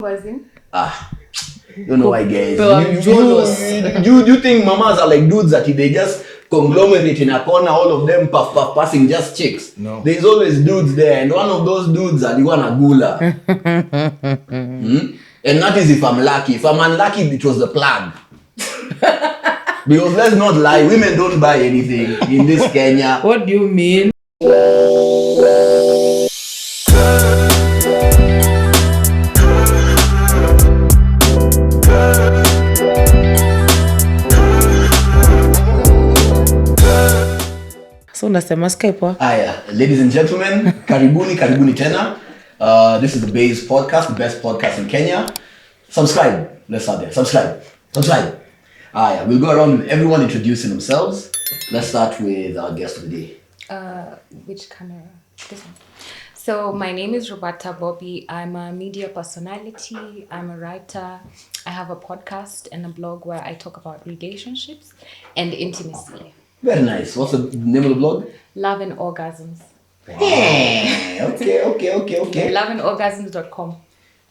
wasn't. You know why, guys. You think mamas are like dudes that they just conglomerate in a corner, all of them puff passing just chicks. No. There's always dudes there, and one of those dudes are the one a gula. And that is if I'm lucky. If I'm unlucky, it was the plug. Because let's not lie, women don't buy anything in this Kenya. What do you mean? So unasema Skype. Aya, ladies and gentlemen, karibuni tena. This is the Base Podcast, the best podcast in Kenya. Subscribe. Let's start there. Subscribe. Aya, we'll go around with everyone introducing themselves. Let's start with our guest of the day. Which camera? This one. So my name is Roberta Bobby. I'm a media personality. I'm a writer. I have a podcast and a blog where I talk about relationships and intimacy. Very nice. What's the name of the blog? Love and Orgasms. Yeah. Okay. Loveandorgasms.com.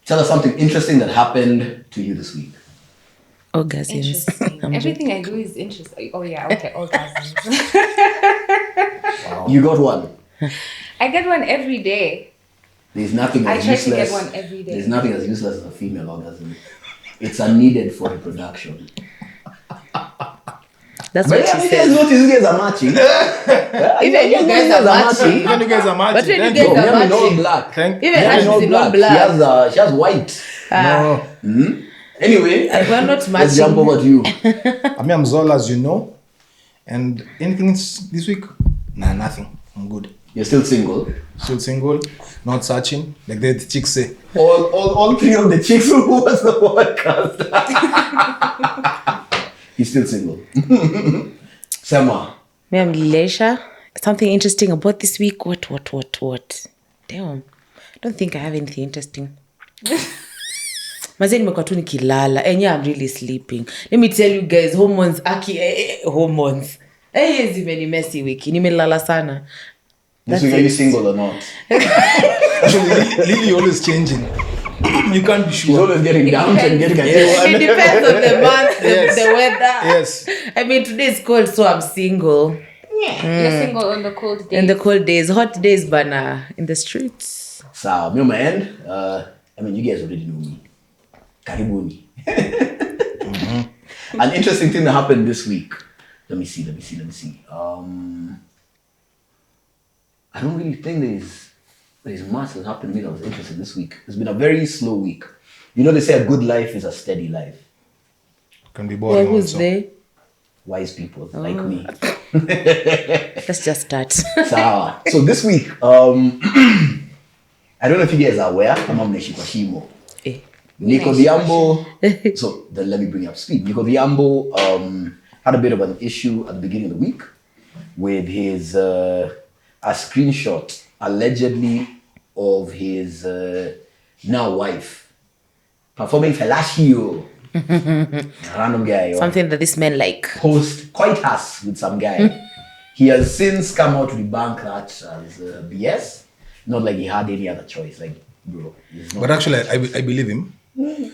Tell us something interesting that happened to you this week. Orgasms. Interesting. Everything I do is interesting. Oh yeah, okay, orgasms. Wow. You got one? I get one every day. There's nothing as I try useless. to get one every day. There's nothing as useless as a female orgasm. It's needed for reproduction. That's what she said. said. Notice you guys are matching. Even you guys are matching. Even you guys are matching. But when you guys are matching. all black. Even Ashley is not black. She has white. No. Anyway, we're not matching. Let's jump over to you. I'm Zola, as you know. And anything this week? Nah, nothing. I'm good. You're still single? Still single, not searching. Like the chicks say. All three of the chicks who was the podcast. He's still single. Sama. Me, I'm Leisha. Something interesting about this week. What? Damn. I don't think I have anything interesting. Mazeni nimekuwa tu nikilala. I'm really sleeping. Let me tell you guys, hormones. Hormones. Zimeni messy wiki. Nimelala sana. This week, are you single or not? Actually, Lily always changing. You can't be sure. She's always getting down and getting a new one. It depends on the month, the weather. Yes. I mean, today is cold, so I'm single. You're single on the cold days. In the cold days, hot days, bana, in the streets. So, me on my end, you guys already know me. Karibuni. An interesting thing that happened this week. Let me see. I don't really think there's much that happened to me that was interesting this week. It's been a very slow week. You know, they say a good life is a steady life. Can be boring. Who's they? Wise people like me. Let's just start. So this week, I don't know if you guys are aware, Nico Diambo. So then let me bring you up to speed. Nico Diambo had a bit of an issue at the beginning of the week with his a screenshot allegedly of his now wife performing fellatio. Random guy. Something that this man like. Post coitus with some guy. He has since come out to debunk that as BS. Not like he had any other choice. Like, bro. But actually, I believe him.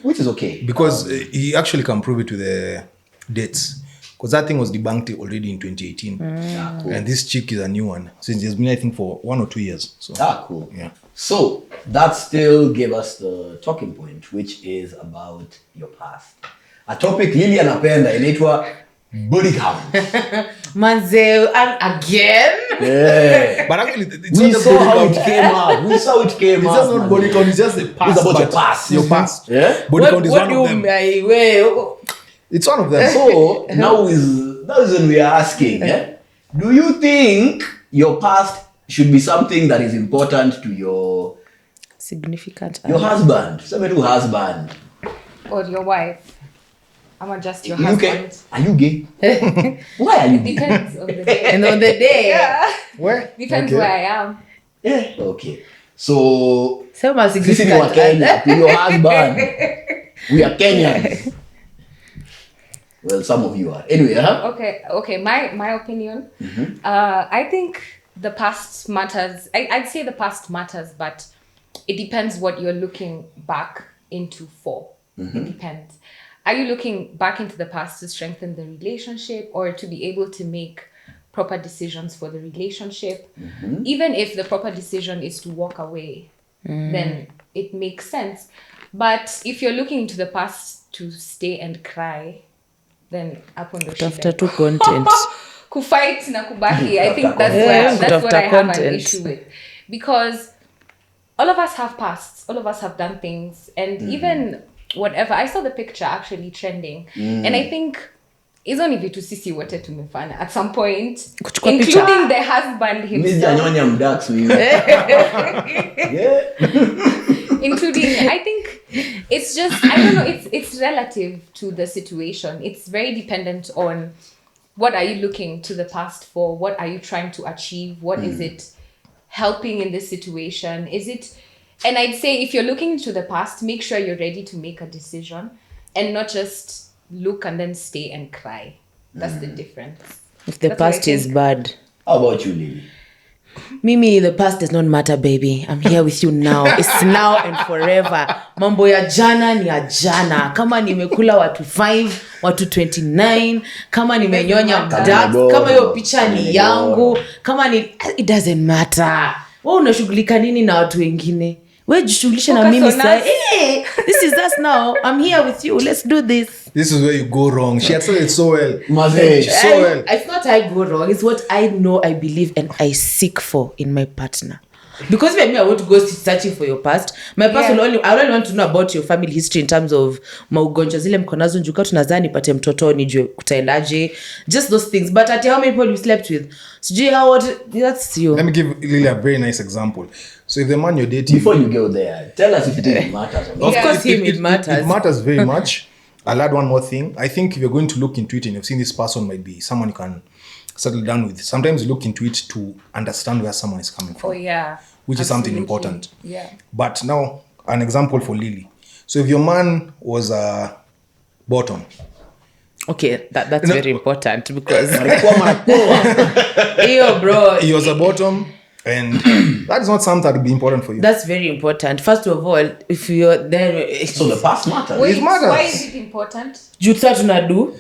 Which is okay. Because he actually can prove it with the dates. Because that thing was debunked already in 2018. Cool. And this chick is a new one. Since it's been, I think, for 1 or 2 years. So, cool. Yeah. So, that still gave us the talking point, which is about your past. A topic Lily anapenda inaitwa body count. Manze, again? Yeah. But actually, it's We not saw the how body it count. came up. It's just not body count, it's just the past. It's about your but past. Your past. Yeah? Body count is one of them. It's one of them. So, now is when we are asking, do you think your past should be something that is important to your significant husband? Somebody who husband. Or your wife. I'm just your husband. Are you gay? Why are you gay? Depends on the day. And on the day. Yeah. Where? Depends where I am. Yeah. Okay. So, Sema sisi ni wa Kenya. To your husband. We are Kenyans. Well, some of you are. Anyway, Okay. My opinion. I think the past matters. I'd say the past matters, but it depends what you're looking back into 4. It depends. Are you looking back into the past to strengthen the relationship or to be able to make proper decisions for the relationship? Even if the proper decision is to walk away, then it makes sense. But if you're looking into the past to stay and cry, then hapo ndo Tafuta shida. tu content. Kufight na kubaki, I think that's what I have an issue with. Because all of us have pasts, all of us have done things, and even whatever. I saw the picture actually trending, and I think hizo ni vitu sisi wote tumefanya at some point, Kuchukua including picha. the husband Mimi himself. janyonya mdax mimi. Yeah. Including, I think it's just, I don't know, it's relative to the situation. It's very dependent on what are you looking to the past for? What are you trying to achieve? What is it helping in this situation? Is it, and I'd say if you're looking to the past, make sure you're ready to make a decision and not just look and then stay and cry. That's the difference. If the That's what I past is think. bad. How about you, Lily? Mimi, the past does not matter, baby. I'm here with you now. It's now and forever. Mambo ya jana ni ya jana. Kama nimekula watu 5, watu 29, kama nimenyonya mdat, kama hiyo picha ni yangu, kama ni, it doesn't matter. Wewe unashughulika nini na watu wengine? Wewe jishughulishe na Focus mimi on sasa. us. Hey, this is us now. I'm here with you. Let's do this. This is where you go wrong. She had said it so well. Maze. So well. It's not I go wrong. It's what I know, I believe, and I seek for in my partner. Because when I want to go searching for your past, my past will only, I only want to know about your family history in terms of maugonjwa zile mko nazo njuka tunazaa nipate mtoto nijue kutaendaje, just those things. But at how many people you slept with, sijui how what, that's you. Let me give Lily a very nice example. So if the man you're dating, Before you go there, tell us if it even matters or not. Of course, it matters. It matters very much. I'll add one more thing. I think if you're going to look into it and you've seen this person might be someone you can settle down with, sometimes you look into it to understand where someone is coming from. Oh, yeah. Which is something Absolutely. important. Yeah. But now, an example for Lily. So if your man was a bottom, Okay, that's very important because Manakuwa. yo bro, he was a bottom, and that is not something that would be important for you. that's very important. First of all, if you're there, So the past matters. Wait, matters. why is it important? jutsa tunadu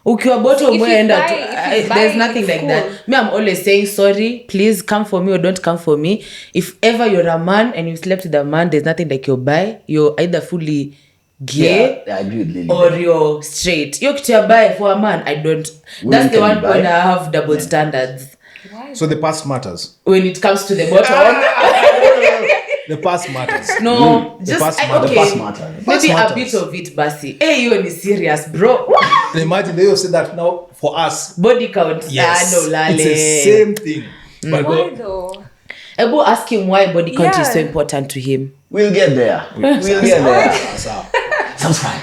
ukiwa bottom If you weenda buy- tu if you buy, there's nothing it's like cool. that. Me, I'm always saying sorry, please come for me or don't come for me. If ever you're a man and you slept with a man, there's nothing like you're bi, you're either fully gay Yeah, I agree with Lily. or you're straight. You're kitu ya bi for a man, I don't. Women That's the can one be bi. point I have double standards Why? So the past matters. when it comes to the bottom. The past matters. No, The just past I- matters. The okay. past matters. Past Maybe matters. a bit of it, basi. Hey, you is serious, bro. And imagine they will say that now for us. Body count. Yes, Ah, no, lale. it's the same thing. But Why though? Ebu ask him why body count is so Yeah. important to him. We'll get there. We'll get there. Sometime.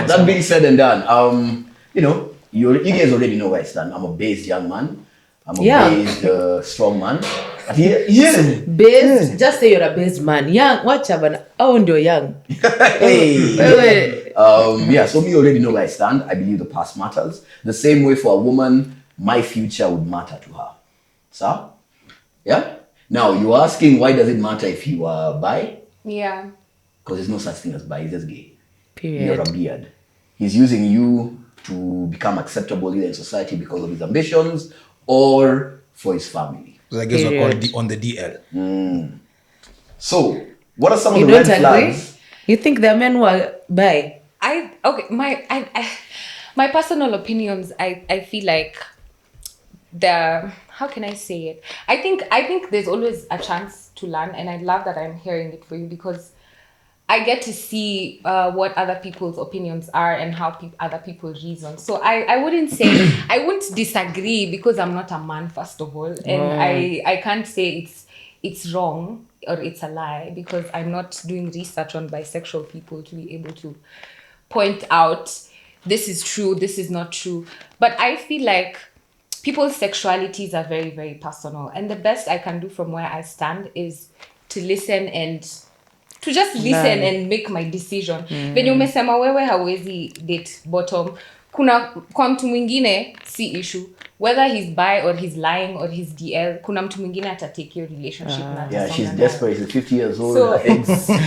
That being said and done, you know, you guys already know where I stand. I'm a based young man. I'm a Yeah. based strong man. But yeah. Based, just say you're a based man. Young, watch bana. Oh, ndio young. Hey. Wewe. Yeah, so we already know where I stand. I believe the past matters. The same way for a woman, my future would matter to her. So, yeah? Now, you're asking why does it matter if you are bi? Yeah. Because there's no such thing as bi, he's just gay. Period. You're a beard. He's using you to become acceptable either in society because of his ambitions or for his family. So I guess we're Period. called on the DL. So, what are some You of the don't red agree? flags? You think there are men who are bi? My personal opinions, I feel like how can I say it? I think there's always a chance to learn, and I love that I'm hearing it for you because I get to see what other people's opinions are and how other people reason. So I wouldn't say I wouldn't disagree because I'm not a man, first of all, and I can't say it's wrong or it's a lie because I'm not doing research on bisexual people to be able to point out this is true, this is not true. But I feel like people's sexualities are very, very personal, and the best I can do from where I stand is to listen and to just listen and make my decision. Venye umesema wewe hawezi date bottom, kwa mtu mwingine si issue whether he's bi or he's lying or he's DL. Kuna mtu mwingine take your relationship na Yeah, she's atasonga desperate. She's 50 years old. So-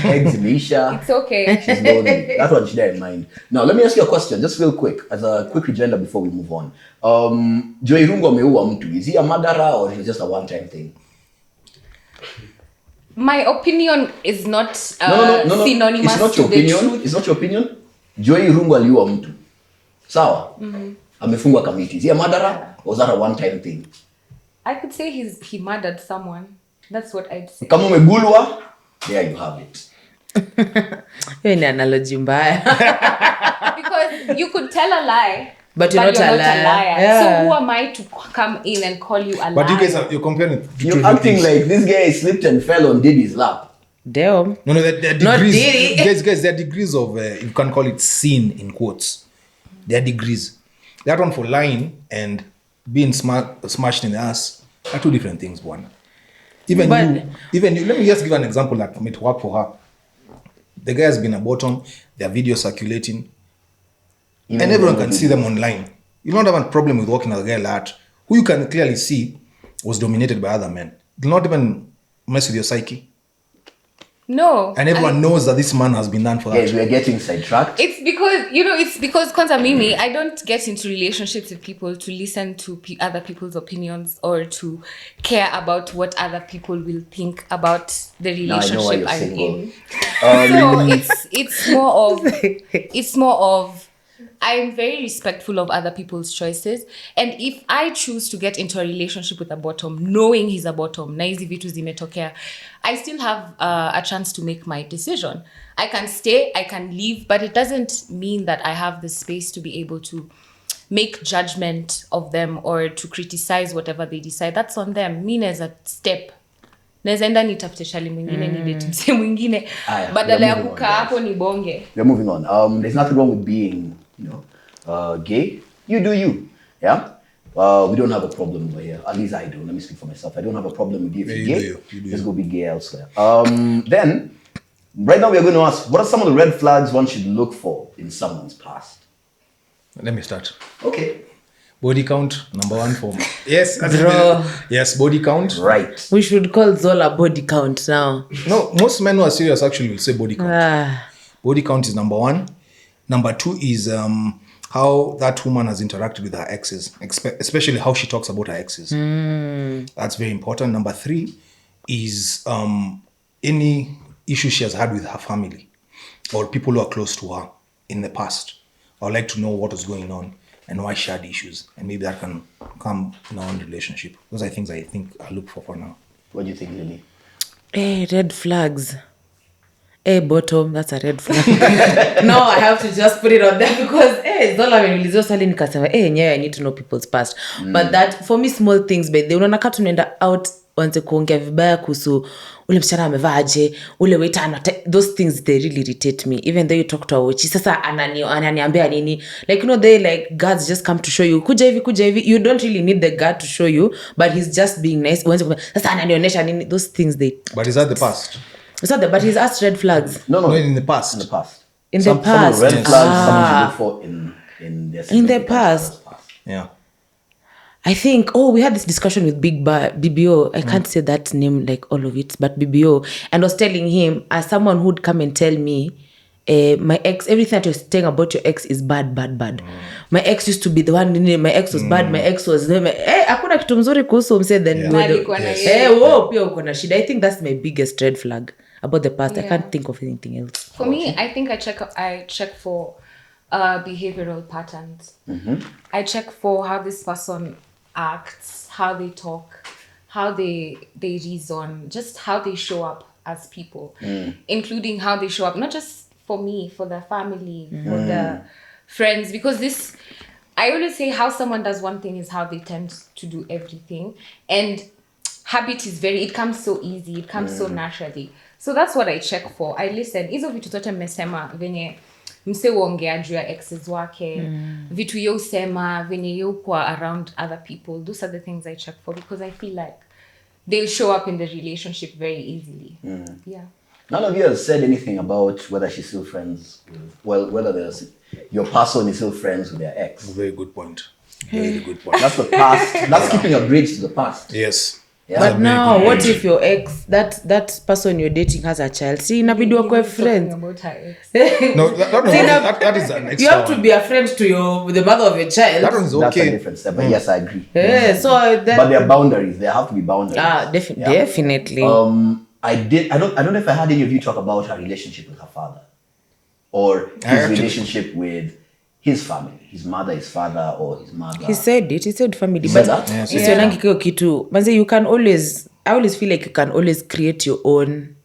Eggs Misha. it's okay. She's lonely. That's what she had in mind. Now, let me ask you a question, just real quick, as a quick rejoinder before we move on. Joy Irungu ameua mtu. Is he a murderer or is it just a one-time thing? My opinion is not No. synonymous It's not to your the opinion. truth. It's not your opinion. Joy Irungu aliua mtu. Sawa? Amefungwa kamiti. Is he a murderer or is that a one-time thing? I could say he murdered someone. That's what I'd say. Kama umegulwa, there you have it. Hiyo ni analogy mbaya. Because you could tell a lie, But you're not a liar. Yeah. So who am I to come in and call you a But liar? you guys you're comparing two You're different acting things. like this guy slipped and fell on Diddy's lap. Damn. No, there are Not degrees. Diddy. Guys, there are degrees of, you can call it sin in quotes. There are degrees. That one for lying and being smashed in the ass are two different things, one. Even you, let me just give an example that might work for her. The guy has been a bottom, there are videos circulating, and everyone can see them online. You don't have a problem with walking with a guy like that, who you can clearly see was dominated by other men. It will not even mess with your psyche. No. And everyone knows that this man has been done for that. Guys, we're getting sidetracked. It's because Kwanza Mimi, I don't get into relationships with people to listen to other people's opinions or to care about what other people will think about the Now I know why relationship you're I'm single. in. So it's more of I'm very respectful of other people's choices, and if I choose to get into a relationship with a bottom, knowing he's a bottom, na hizi vitu zimetokea, I still have a chance to make my decision. I can stay, I can leave, but it doesn't mean that I have the space to be able to make judgment of them or to criticize whatever they decide. That's on them. Me as a step. Naweza enda nitafute shali mwingine ni date mse mwingine Aya, badala ya we are moving on, kukaa guys. hapo ni bonge. We're moving on. There's nothing wrong with being, gay. You do you. Yeah? We don't have a problem over here. At least I do. Let me speak for myself. I don't have a problem with you if Yeah, you're you gay. do you. Just go be gay elsewhere. Then, right now we are going to ask, what are some of the red flags one should look for in someone's past? Let me start. Okay. Body count, number one for yes, Bro. yes, body count. Right. We should call Zola body count now. No, most men who are serious actually will say body count. Ah. Body count is number one. Number two is how that woman has interacted with her exes, especially how she talks about her exes. That's very important. Number three is any issue she has had with her family or people who are close to her in the past. I would like to know what was going on and why she had issues. And maybe that can come in our own relationship. Those are things I think I look for now. What do you think, Lily? Hey, red flags. Hey, bottom, that's a red flag. No, I have to just put it on there because Zola ameniulizia swali nikasema nyewe I need to know people's past. But that for me small things but they unaona kama tunaenda out wanze kuongea vibaya kuhusu ule msichana amevaaje, ule waiter those things they really irritate me even though you talk to a watch. Sasa ananiambia nini? Like they like guards just come to show you kuja hivi. You don't really need the guard to show you but he's just being nice. Sasa ananionyesha nini? Those things they But is that the past? It's not that, but he's asked red flags. No, in the past. In the past. In the past. Some of the red flags someone should look for in their In the significant past. other's Yeah. I think, we had this discussion with BBO. I can't say that name like all of it, but BBO. And I was telling him, as someone who'd come and tell me, my ex, everything that you're saying about your ex is bad. My ex used to be the one, my ex was bad, my ex was, hakuna kitu mzuri kuhusu mse then Yeah. go Alikuwa na the, yeye. pia uko na shida. I think that's my biggest red flag about the past. I Yeah. can't think of anything else. For me, I think I check for behavioral patterns. I check for how this person acts, how they talk, how they reason, just how they show up as people, including how they show up, not just for me, for the family, for the friends, because I always say how someone does one thing is how they tend to do everything. And habit is it comes so easy, it comes so naturally. So that's what I check for. I listen. Hizo vitu zote mmesema venye mse uongea juu ya exes wake, vitu yo usema venye yo kwa around other people. Those are the things I check for because I feel like they'll show up in the relationship very easily. Yeah. None of you has said anything about whether she's still friends with, whether they're your person is still friends with their ex. Very good point. Very good point. That's the past. That's keeping a bridge to the past. Yes. Yeah. But now, what if your ex, that person you're dating has a child? See, inabidi wakwe Talking friends. about her ex. No, that is an extra You have to one. be a friend to the mother of your child. That one's That's a okay. different step. But yes, I agree. Yeah, so that. But there are boundaries. There have to be boundaries. Yeah. Definitely. I don't know if I had any of you talk about her relationship with her father, or his relationship with his family, his mother, his father, or his mother. He said it. He said family. He But said that? Yes, usionangi kio kitu. Manze, you can always. I always feel like you can always create your own.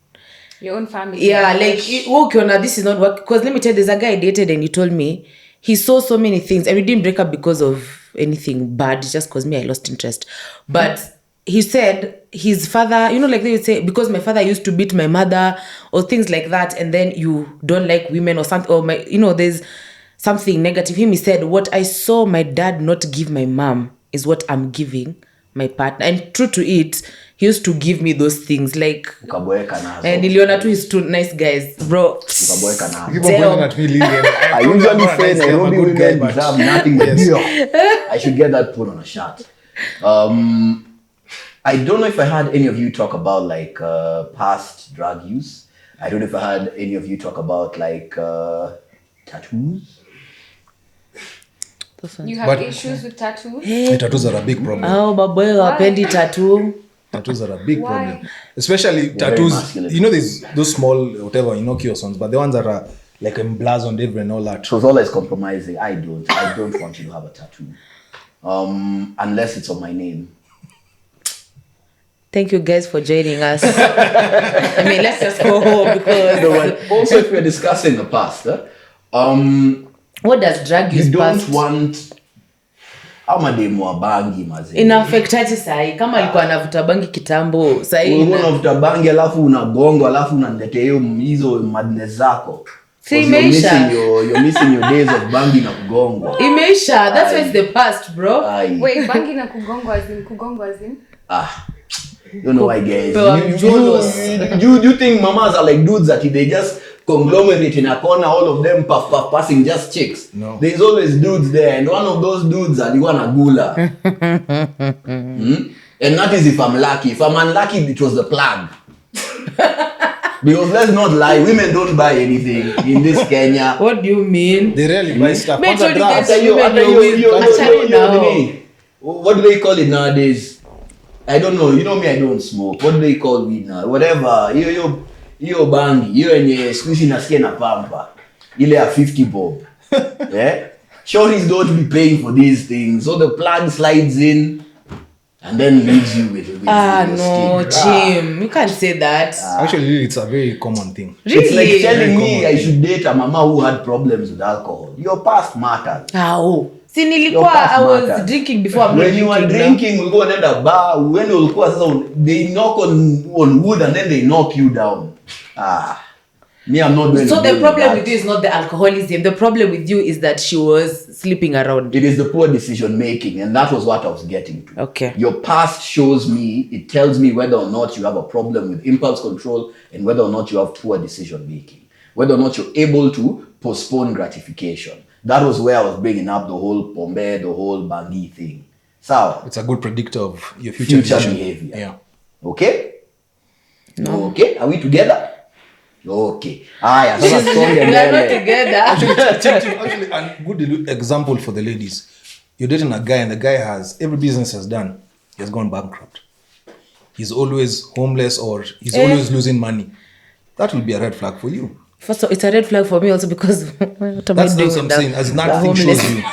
Your own family. Yeah, like ukiona this is not work. Because let me tell you, there's a guy I dated and he told me he saw so many things and we didn't break up because of anything bad. It's just because I lost interest. But he said his father, like they would say, because my father used to beat my mother or things like that, and then you don't like women or something, or there's something negative. He said, what I saw my dad not give my mom is what I'm giving my partner. And true to it, he used to give me those things like Ukaboeka nazo. and niliona tu he's two nice guys, bro. Ukaboeka nazo. Keep on pointing at me, Lillian. I usually say I'm a Nairobi good guy, women but- deserve nothing but Yes. beer. I should get that put on a shirt. I don't know if I had any of you talk about like past drug use. I don't know if I had any of you talk about like tattoos. You have But- issues with tattoos? Tattoos are a big problem. Baboy wapendi tattoo. Tattoos are a big Why? problem. Especially very tattoos. masculine. There's those small, whatever, innocuous ones, but the ones that are like emblazoned everywhere and all that. So it's always compromising. I don't want you to have a tattoo. Unless it's on my name. Thank you guys for joining us. I mean, let's just go home because Also, if we're discussing the past, what does drug you use don't past? want ama demu wa bangi mazee. Inaafektaje sahi kama alikuwa anavuta bangi kitambo sahi Wewe unavuta bangi alafu unagongo alafu unaniletea hizo madness zako. Si 'Cause imeisha. you're missing your days of bangi na kugongwa. imeisha. That's why it's the past, bro. Aye. Wait, bangi na kugongwa as in? You know why, guys? You think mamas are like dudes that they just conglomerate in a corner, all of them puff passing just chicks? No. There's always dudes there, and one of those dudes alikuwa na gula. And that is if I'm lucky. If I'm unlucky, it was the plug. Because let's not lie, women don't buy anything in this Kenya. What do you mean? They rarely buy stuff. Make Kwanza sure you drugs. get What do they call it nowadays? I don't know. You know me, I don't smoke. What do they call weed now? Whatever. Hiyo bangi, hiyo yenye squeeze nasikia na pampa. Ile ya 50 bob. Yeah? Shorties don't be paying for these things. So the plug slides in and then leaves you with No, stick. Jim. You can't say that. Actually, it's a very common thing. It's like Really? telling me common I thing. should date a mama who had problems with alcohol. Your past matters. Si Your nilikuwa past I was matters. drinking before I'm not When you were drinking now. drinking, we go and a bar. When ulikuwa sasa, they knock on wood and then they knock you down. Me, I'm not going So to the deal problem that. with you is not the alcoholism. The problem with you is that she was sleeping around. It is the poor decision making, and that was what I was getting to. Okay. Your past shows me, it tells me whether or not you have a problem with impulse control and whether or not you have poor decision making. Whether or not you're able to postpone gratification. That was where I was bringing up the whole pombe, the whole bangi thing. So, It's a good predictor of your future decision. behavior. Yeah. Okay? No. Okay, are we together? Okay. Aya, sasa songe We are not mbele. together. Actually, a good example for the ladies. You're dating a guy and the guy has, every business has done, he has gone bankrupt. He's always homeless or he's always losing money. That will be a red flag for you. First of all, it's a red flag for me also because what am I That's doing what I'm with that? saying. As The nothing homeless. shows you.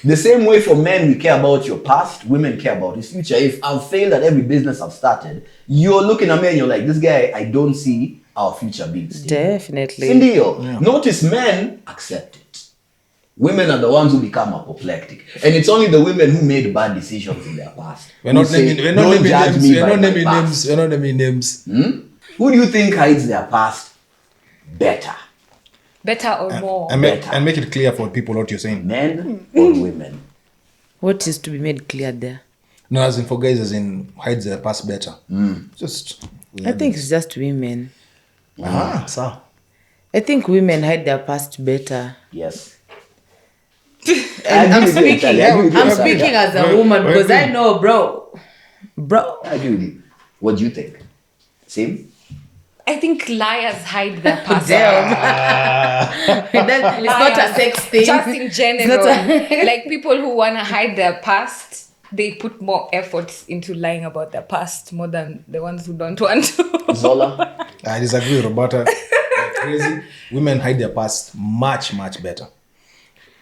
The same way for men, we care about your past, women care about his future. If I've failed at every business I've started, you're looking at me and you're like, this guy, I don't see our future being stable. Definitely. Sindio. Notice men accept it. Women are the ones who become apoplectic. And it's only the women who made bad decisions in their past. We're not Who say, naming "Don't judge names. me We're by not my naming past." names. We're not naming names. Who do you think hides their past better? Better or more? And make it clear for people what you're saying. Men or women? What is to be made clear there? No, as in for guys, as in hides their past better. Just. I think it's just women. So. I think women hide their past better. Yes. And I'm speaking. I'm speaking speaking as a woman because I know, bro. I agree with you. What do you think? Same? I think liars hide their past. Damn. It's not a sex thing. Just in It's general. not a- Like people who want to hide their past, they put more effort into lying about their past more than the ones who don't want to. Zola? I disagree with Roberta. Like crazy. Women hide their past much, much better.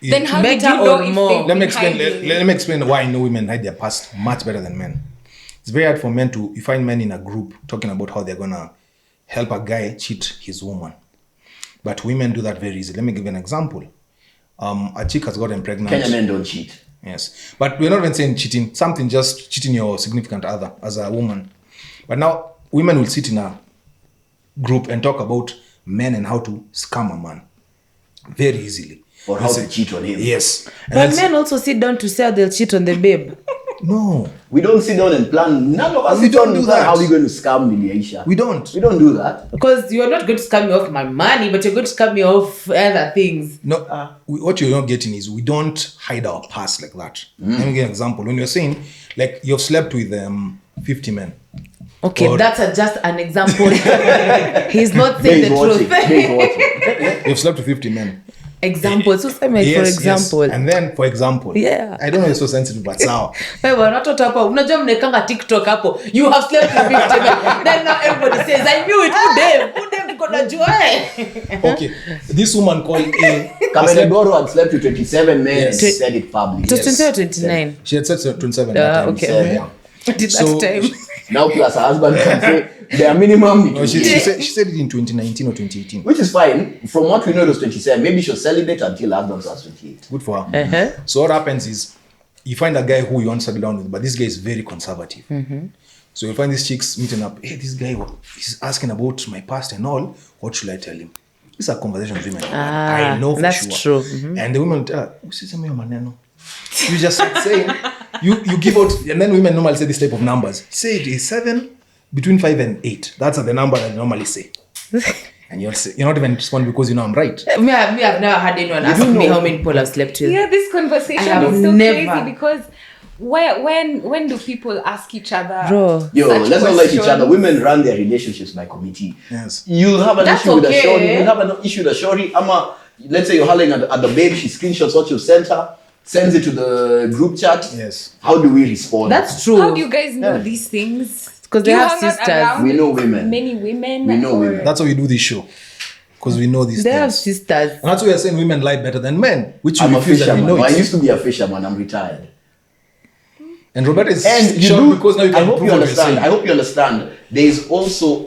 Then how did Better you know or if more? they've Let me been explain. hiding? Let me explain why I know women hide their past much better than men. It's very hard for men to. You find men in a group talking about how they're gonna help a guy cheat his woman, but women do that very easily. Let me give you an example. A chick has gotten pregnant. Kenya men don't cheat. Yes, but we're not even saying cheating. Something just cheating your significant other as a woman. But now women will sit in a group and talk about men and how to scam a man very easily. Or how to cheat on him. Yes. And But that's- men also sit down to say they'll cheat on the babe. No, We don't sit down and plan. None of us We sit down don't and do plan that. how we're going to scam Aisha. we don't. We don't do that. Because you're not going to scam me off my money, but you're going to scam me off other things. No, what you're not getting is we don't hide our past like that. Let me give you an example. When you're saying, like, you've slept with 50 men. Okay, Or- that's just an example. He's not saying Babe the watching. truth. Babe watching. You've slept with 50 men. Example. So say me for Yes, example. yes. And then, for example, Yeah. I don't know, it's so sensitive, but sawa. Wewe watoto hapa unajua mnekanga TikTok hapo. You have slept with 50 men. Then now everybody says I knew it. Who them tuko najua Okay, this woman called A. Kamelegoro had slept with 27 men Yes. and said it publicly. It was Yes. 20 or 29. She had said 27 that time. Okay. Seven. Yeah. Did that So- time. Now plus her husband can say their minimum, No, she said it in 2019 or 2018. which is fine. From what we know, it was 27. Maybe she'll celibate until her husband was 28. Good for her. Uh-huh. So what happens is, you find a guy who you want to settle down with, but this guy is very conservative. So you find these chicks meeting up. Hey, this guy is asking about my past and all. What should I tell him? These are conversations women have. I know for that's sure. true. And the women will tell her, "Usiseme hiyo maneno." You just start saying, you give out, and then women normally say this type of numbers. Say it is 7, between 5 and 8. That's the number that they normally say. And you're not even responding because you know I'm right. Me, I've never had anyone ask me how many people I've slept with. Yeah, this conversation I have is so never- crazy because when do people ask each other? Bro. Yo, such let's not let each questions? other. Women run their relationships by committee. Yes. You'll have an That's issue with a okay. shorty. You'll have an issue with a shorty. Let's say you're hollering at the babe. She screenshots what you sent her, sends it to the group chat. Yes. How do we respond? That's true. How do you guys know Yeah. these things? 'Cause Do they you have hang out sisters. around We know with women. Many women. We know or- women. That's why we do this show. Because we know these They have things. sisters. And that's why we're saying women lie better than men, which you I'm a refuse that we fisherman. know Well, I it. used to be a fisherman. I'm retired. And Roberta is And you shocked do, because now you I can hope prove you what you're understand. saying. I hope you understand. There is also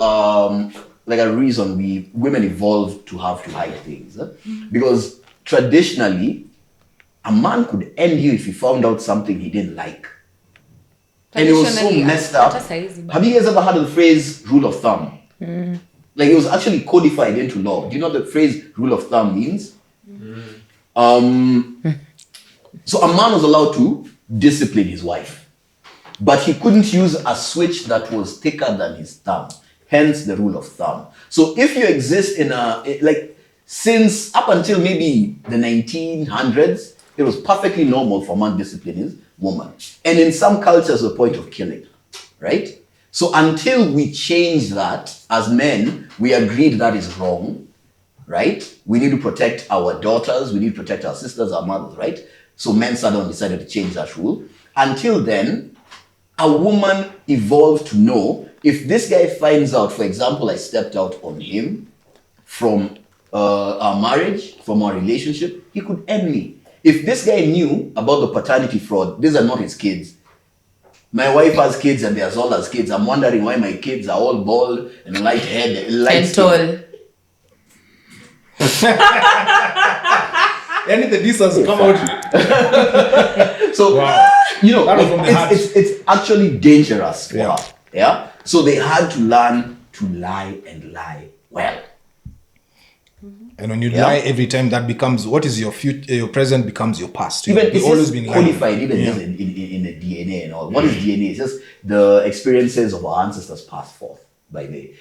like a reason women evolved to have to hide things. Because traditionally, a man could end you if he found out something he didn't like. And it was so Traditionally, messed up. hata saizi. Have you guys ever heard of the phrase rule of thumb? Like it was actually codified into law. Do you know what the phrase rule of thumb means? So a man was allowed to discipline his wife, but he couldn't use a switch that was thicker than his thumb. Hence the rule of thumb. So if you exist in since up until maybe the 1900s, it was perfectly normal for a man to discipline his woman. And in some cultures, the point of killing, right? So until we change that, as men, we agreed that is wrong, right? We need to protect our daughters, we need to protect our sisters, our mothers, right? So men sat down and decided to change that rule. Until then, a woman evolved to know if this guy finds out, for example, I stepped out on him from our marriage, from our relationship, he could end me. If this guy knew about the paternity fraud, these are not his kids. My wife has kids and they're Zola's kids. I'm wondering why my kids are all bald and light-headed, And light-skinned. tall. Any the distance come out. So, Wow. you know, That was from the heart. it's actually dangerous for Yeah. her. Yeah. So they had to learn to lie and lie well. And when you Yeah. lie every time, that becomes what is your future. Your present becomes your past. Even You've it's always just been lying. codified, even Yeah. just in the DNA and all. What is DNA? It's just the experiences of our ancestors passed forth. by the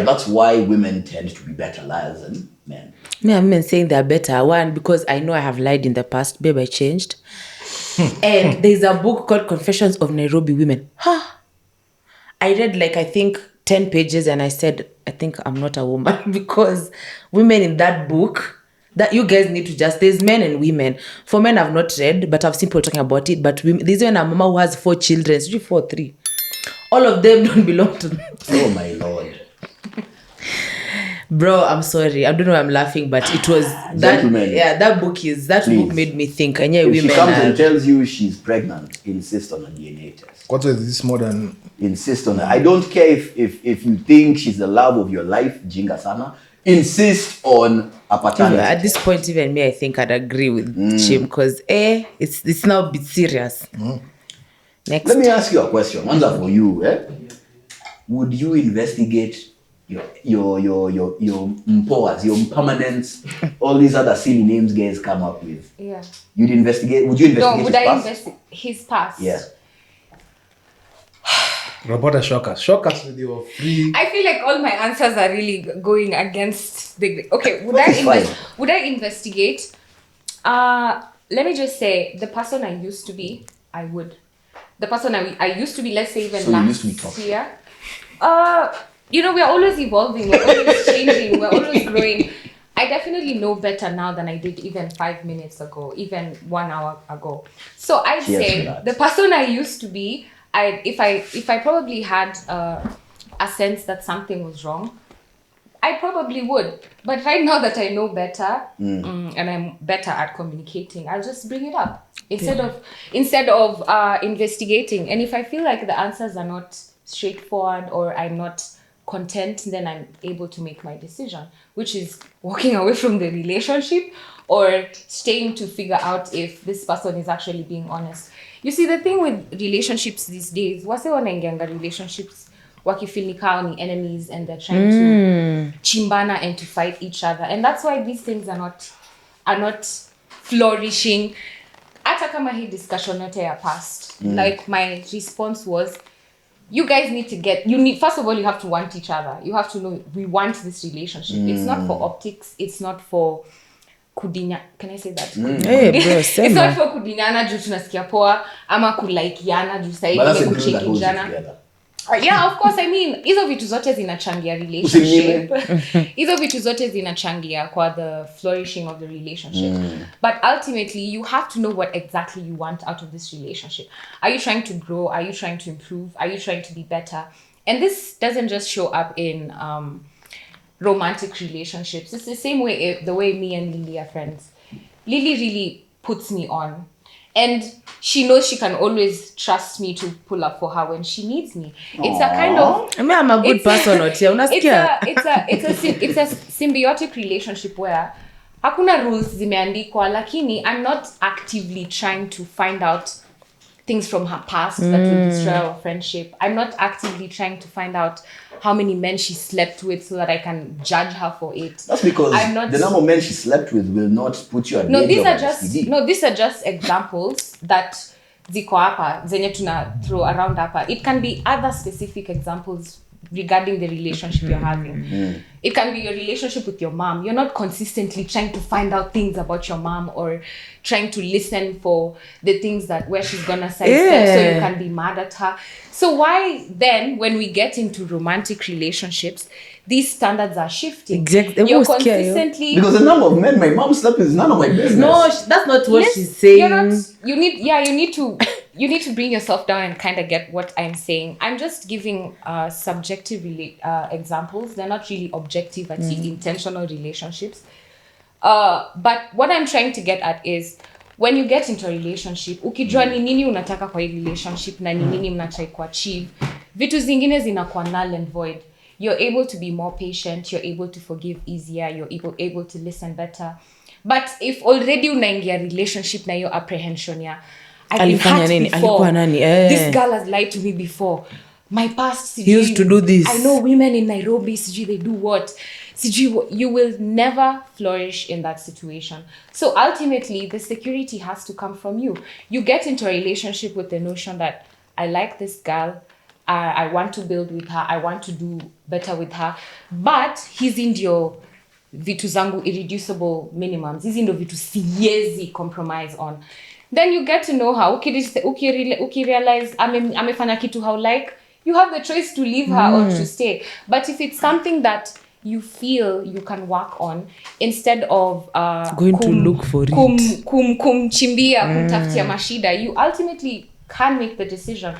that's why women tend to be better liars than men. Me, I'm even saying they're better. One, because I know I have lied in the past. Babe, I changed. And there's a book called Confessions of Nairobi Women. I read I think 10 pages and I said, I think I'm not a woman because women in that book, that you guys need to there's men and women. For men, I've not read, but I've seen people talking about it. But women, there's even a mama who has 4 children, 3. All of them don't belong to Oh my Lord. Bro, I'm sorry. I don't know why I'm laughing, but it was that. Gentlemen, That book made me think. And if she comes and tells you she's pregnant, insist on a DNA test. What is this modern? Insist on it. I don't care if you think she's the love of your life, jinga sana. Insist on a paternity. At this point, even me, I think I'd agree with Chim because it's now a bit serious. Next. Let me ask you a question. One's for you. Would you investigate your mpoas, your permanents, all these other silly names guys come up with? Yeah. Would you investigate No, would his I past? investigate his past? Yeah. Roberta, shock us with your free. I feel like all my answers are really going against the. Okay, would Fine. I investigate? Let me just say, the person I used to be, I would. The person I used to be, let's say even So you used to be last toxic. year. We're always evolving, we're always changing, we're always growing. I definitely know better now than I did even 5 minutes ago, even 1 hour ago. So I'd Cheers to say that. the person I used to be, if I probably had a sense that something was wrong, I probably would. But right now that I know better and I'm better at communicating, I'll just bring it up instead of investigating. And if I feel like the answers are not straightforward or I'm not content, then I'm able to make my decision, which is walking away from the relationship or staying to figure out if this person is actually being honest. You see, the thing with relationships these days, wase wanaingianga relationships wakifeel ni kao ni enemies and they're trying to chimbana and to fight each other, and that's why these things are not flourishing. Hata kama hii discussion yote ya past, like my response was, you guys need to first of all, you have to want each other. You have to know we want this relationship. It's not for optics. It's not for kudinya. Can I say that? Hey, bro, It's not for kudinyana juu tunasikia poa ama kulaikiana juu sasa But that's a hivi glue that holds you kuchekijana. together. Yeah, of course. I mean, hizo vitu zote zinachangia relationship. Hizo vitu zote zinachangia kwa the flourishing of the relationship. But ultimately, you have to know what exactly you want out of this relationship. Are you trying to grow? Are you trying to improve? Are you trying to be better? And this doesn't just show up in romantic relationships. It's the same way, the way me and Lily are friends. Lily really puts me on. And she knows she can always trust me to pull up for her when she needs me. It's a kind of... I mean, I'm a good person out here. Unasikia? It's a symbiotic relationship where hakuna rules zimeandikwa, lakini I'm not actively trying to find out things from her past that will destroy our friendship. I'm not actively trying to find out how many men she slept with so that I can judge her for it. That's because the number of men she slept with will not put you at the these of are just STD. These are just examples that ziko hapa zenye tuna throw around hapa. It can be other specific examples regarding the relationship you're having. It can be your relationship with your mom. You're not consistently trying to find out things about your mom or trying to listen for the things where she's gonna sidestep so you can be mad at her. So why then, when we get into romantic relationships, these standards are shifting? Exactly. You're consistently... Because the number of men my mom slept with is none of my business. No, that's not what Yes, she's saying. You're not, you need to bring yourself down and kind of get what I'm saying. I'm just giving subjective examples. They're not really objective at the intentional relationships. But what I'm trying to get at is, when you get into a relationship, ukijua ni nini unataka kwa hii relationship na ni nini mnataka kuachieve, vitu zingine zinakuwa null and void. You're able to be more patient, you're able to forgive easier, you're able to listen better. But if already unaingia relationship na hiyo apprehension ya I've been hurt before, this girl has lied to me before, my past he used to do this, I know women in Nairobi, they do what, you will never flourish in that situation. So ultimately, the security has to come from you. You get into a relationship with the notion that I like this girl, I want to build with her, I want to do better with her, but hizi ndio vitu zangu irreducible minimums, hizi ndio vitu siwezi compromise on. Then you get to know her. Ukirealize amefanya kitu how like, you have the choice to leave her or to stay. But if it's something that you feel you can work on, instead of going to look for it, kumchimbia kumtafutia mashida, you ultimately can make the decision.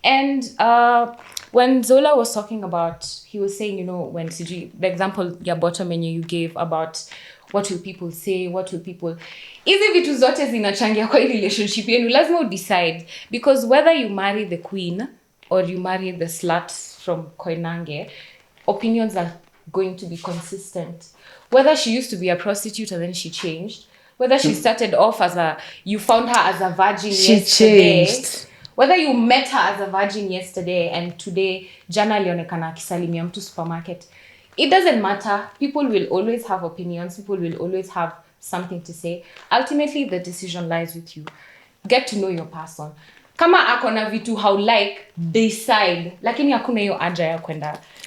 And when Zola was talking about, he was saying, you know, when CG, the example your bottom menu you gave about what will people say, what will people, hizi vitu zote zinachangia kwa relationship yenu, lazima decide, because whether you marry the queen or you marry the slut from Koinange, opinions are going to be consistent. Whether she used to be a prostitute and then she changed, whether she started off as you found her as a virgin yesterday, changed. Whether you met her as a virgin yesterday and today jana alionekana akisalimia mtu supermarket, it doesn't matter. People will always have opinions. People will always have something to say. Ultimately, the decision lies with you. Get to know your person. Kama akona vitu how like, decide. Lakini hakuna hiyo aja ya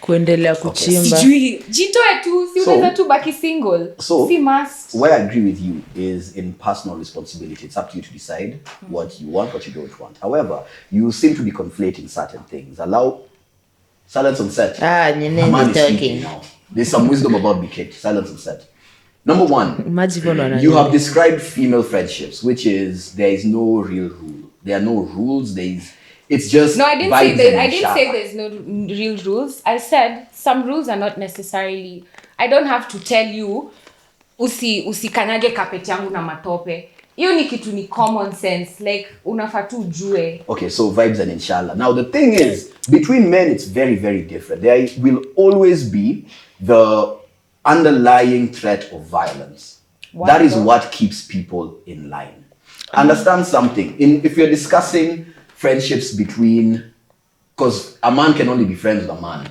kuendelea kuchimba. Sijui, jitoe tu, si unaweza tu baki single. Si must. Where I agree with you is in personal responsibility. It's up to you to decide what you want, what you don't want. However, you seem to be conflating certain things. Allow silence on set. Man is talking now. There's some wisdom about being kept. Silence on set. Number one, you have described female friendships, which is there is no real rule. There are no rules. It's just no. I didn't say there's no real rules. I said some rules are not necessarily. I don't have to tell you usikanyage carpet yangu na matope. Hiyo ni kitu ni common sense. Like unafaa tu ujue. Okay, so vibes and inshallah. Now the thing is, between men it's very, very different. There will always be the underlying threat of violence. That is what keeps people in line. Understand something. If you're discussing friendships between, because a man can only be friends with a man,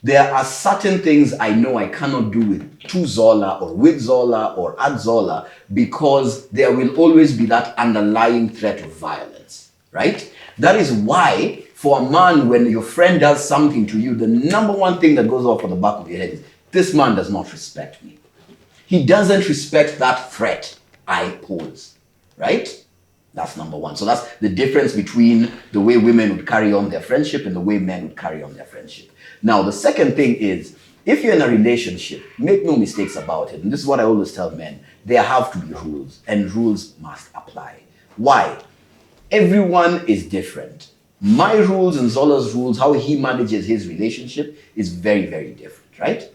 there are certain things I know I cannot do with to Zola or with Zola or at Zola, because there will always be that underlying threat of violence, right? That is why for a man, when your friend does something to you, the number one thing that goes off on the back of your head is, this man does not respect me. He doesn't respect that threat I pose, right? That's number one. So that's the difference between the way women would carry on their friendship and the way men would carry on their friendship. Now, the second thing is, if you're in a relationship, make no mistakes about it. And this is what I always tell men. There have to be rules, and rules must apply. Why? Everyone is different. My rules and Zola's rules, how he manages his relationship, is very, very different, right?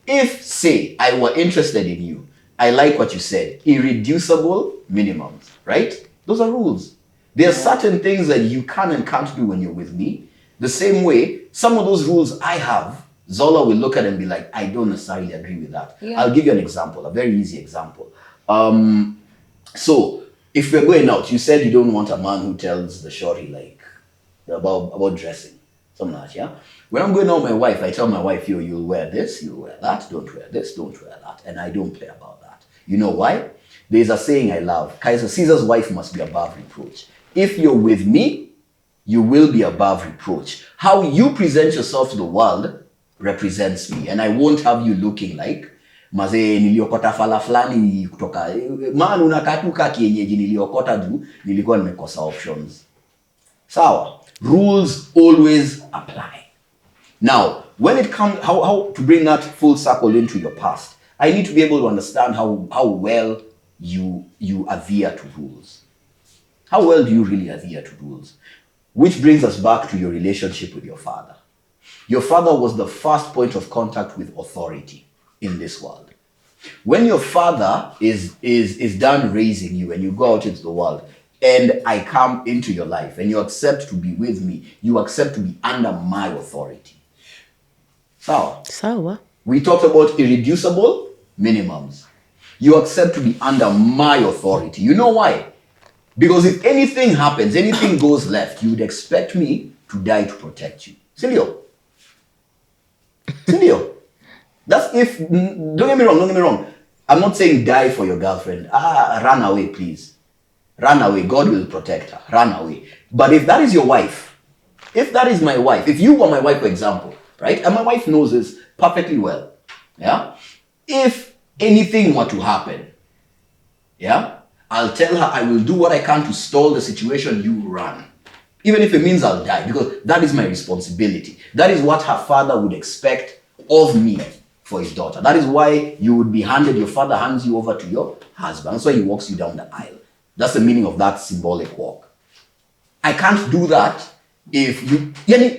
If, say, I were interested in you, I like what you said, irreducible minimums, right? Those are rules. There are certain things that you can and can't do when you're with me. The same way, some of those rules I have, Zola will look at and be like, I don't necessarily agree with that. Yeah. I'll give you an example, a very easy example. So, if we're going out, you said you don't want a man who tells the shorty like about dressing. Something like that, yeah? When I'm going out with my wife, I tell my wife, you'll wear this, you'll wear that, don't wear this, don't wear that. And I don't play about that. You know why? There's a saying I love. Kaiser Caesar's wife must be above reproach. If you're with me, you will be above reproach. How you present yourself to the world represents me. And I won't have you looking like, mazee niliokota fala fulani kutoka, man unakatuka kienyeji niliokota juu, nilikuwa nimekosa options. Sawa. Rules always apply. Now, when it comes, how to bring that full circle into your past, I need to be able to understand how well you adhere to rules. How well do you really adhere to rules? Which brings us back to your relationship with your father. Your father was the first point of contact with authority in this world. When your father is done raising you and you go out into the world, and I come into your life and you accept to be with me, you accept to be under my authority. Sawa. We talked about irreducible minimums. You accept to be under my authority. You know why? Because if anything happens, anything goes left, you would expect me to die to protect you. Silio. That's if, don't get me wrong. I'm not saying die for your girlfriend. Run away, please. Run away. God will protect her. Run away. But if that is your wife, if that is my wife, if you were my wife, for example, right, and my wife knows this perfectly well, yeah, if anything were to happen, yeah, I'll tell her I will do what I can to stall the situation you run. Even if it means I'll die, because that is my responsibility. That is what her father would expect of me for his daughter. That is why you would be your father hands you over to your husband. That's why he walks you down the aisle. That's the meaning of that symbolic walk. I can't do that if you,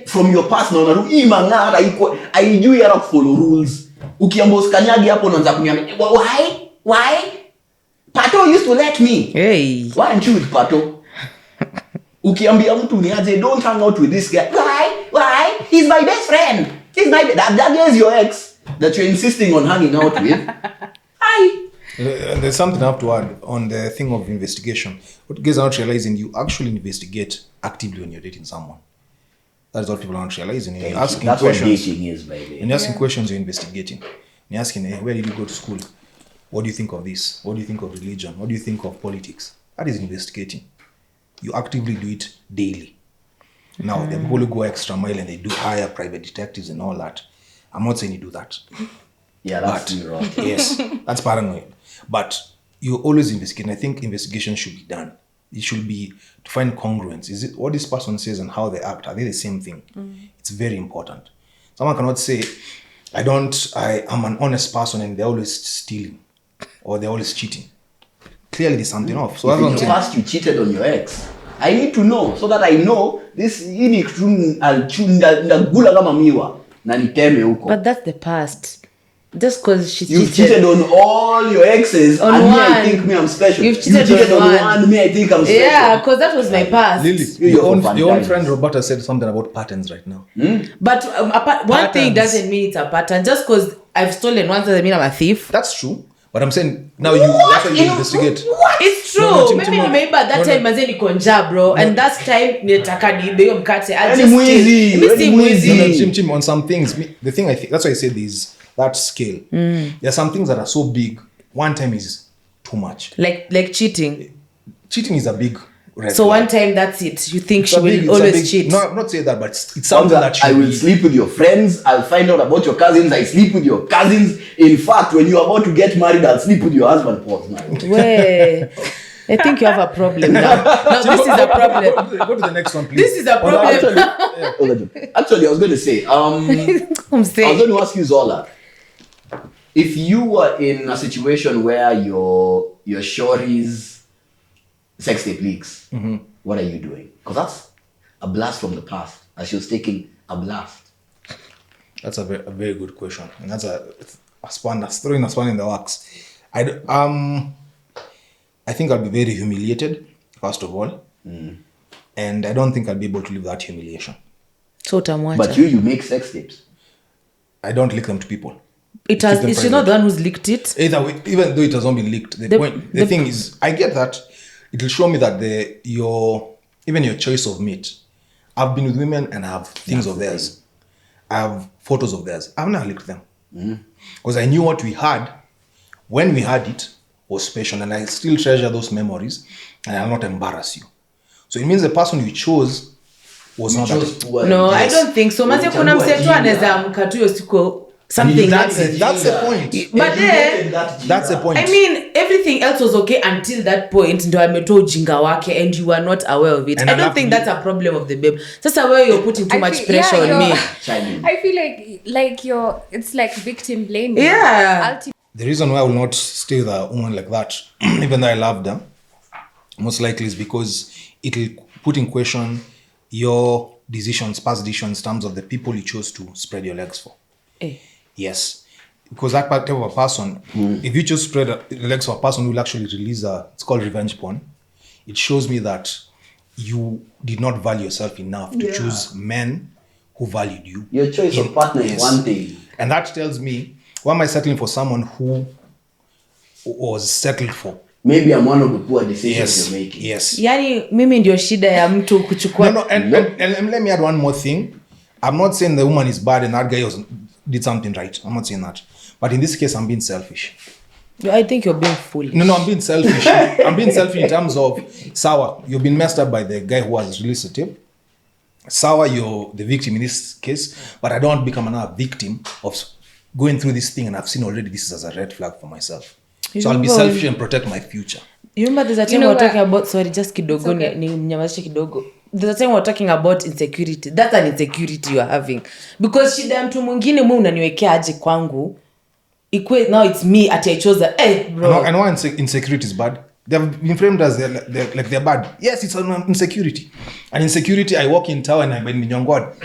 from your past, haijui hata follow rules. Ukiamba usikanyagi hapo unaanza kuniambia, why? Pato used to let me. Hey. Why aren't you with Pato? Ukiambia mtu niaje, don't hang out with this guy. Why? He's my best friend. That guy is your ex that you're insisting on hanging out with. There's something I have to add on the thing of investigation. What guys are not realizing, you actually investigate actively when you're dating someone. That's what people are not realizing. You're asking That's questions. what dating is, baby. When you're asking questions, you're investigating. You're asking, where did you go to school? What do you think of this? What do you think of religion? What do you think of politics? That is investigating. You actively do it daily. Now, the people who go extra mile and they do hire private detectives and all that. I'm not saying you do that. Yeah, that's me wrong. Yes, that's paranoid. But you always investigate. And I think investigation should be done. It should be to find congruence. Is it what this person says and how they act? Are they the same thing? It's very important. Someone cannot say, I am an honest person and they're always stealing or they're always cheating. Clearly there's something off. So if in the past you cheated on your ex, I need to know so that I know this ndagula kama miwa na niteme huko. But that's the past. Just because she You've cheated on all your exes on and one. me I think me I'm special. You've cheated on one. me I think I'm special. Yeah, because that was my past. Lily, You're your own fantastic. friend Roberta said something about patterns right now. But one thing Patterns. doesn't mean it's a pattern. Just because I've stolen once doesn't mean I'm a thief. That's true. But I'm saying now that's why you investigate. It's true. No, Maybe Tim, remember that time manze niko njaa bro. And that time nitaka niibe hiyo mkate. I'll Any just mwizi, steal. Mimi si any mwizi. mwizi. No, Chim, on some things, the thing I think, that's why I said is that scale. There are some things that are so big, one time is too much. Like cheating. Cheating is a big red So flag. one time that's it. You think It's she a big- will it's a always big- cheat. No, I'm not saying that, but it's something that I should will be. sleep with your friends. I'll find out about your cousins. I sleep with your cousins. In fact, when you're about to get married, I'll sleep with your husband. Pause now. Way. I think you have a problem now. No, this is a problem. Go to the next one, please. This is a Oh, no, problem. Actually, I was going to say, I I'm was saying. going to ask you, Zola, if you were in a situation where your shorty's sex tape leaks, what are you doing? Because that's a blast from the past, as she was taking a blast. That's a very good question, and that's a span. That's throwing a span in the works. I think I'll be very humiliated first of all, and I don't think I'll be able to live that humiliation. So utamwacha. But you make sex tapes. I don't leak them to people. It has. Keep them Is she not private. the one who's leaked it? Either way, even though it has not been leaked, the thing is, I get that it will show me that your choice of mate. I've been with women and I have things of theirs. I have photos of theirs. I've never leaked them because I knew what we had when we had it was special, and I still treasure those memories, and I'll not embarrass you. So it means the person you chose was not that. No, Yes. I don't think so. Manze kuna msetu anaweza amka tu hiyo siku something That's happens. the point. But then That's the point. I mean, everything else was okay until that point. Ndo ametoa ujinga wake and you were not aware of it. And I I don't have think to- that's a problem of the babe. Sasa where you're putting too much pressure on me. I feel like it's like victim blaming. Yeah. The reason why I will not stay with a woman like that, even though I love them, most likely is because it will put in question your decisions, past decisions, in terms of the people you chose to spread your legs for. Yes. Because that type of a person, if you just spread the legs for a person who will actually release it's called revenge porn, it shows me that you did not value yourself enough to choose men who valued you. Your choice of partner is one thing. And that tells me, why am I settling for someone who was settled for? Maybe I'm one of the poor decisions Yes, you're making. yes. Yani mimi ndio shida ya mtu kuchukua. No, and let me add one more thing. I'm not saying the woman is bad and that guy did something right. I'm not saying that. But in this case, I'm being selfish. I think you're being foolish. No, I'm being selfish. I'm being selfish in terms of, Sawa, you've been messed up by the guy who has released the tape. sour, you're the victim in this case, but I don't want to become another victim of going through this thing, and I've seen already this is as a red flag for myself. So I'll be selfish and protect my future. You remember there's a time we're talking about, sorry, just kidogo, okay. ni mnyamazishe kidogo. There's a time we're talking about insecurity. That's an insecurity you're having. Because shida ya mtu mwingine mwe unaniwekea aje kwangu. Now it's me at I chose that. Hey, bro. I know insecurity is bad. They've been framed as they're bad. Yes, it's an insecurity. An insecurity, I walk in town and I'm in young God.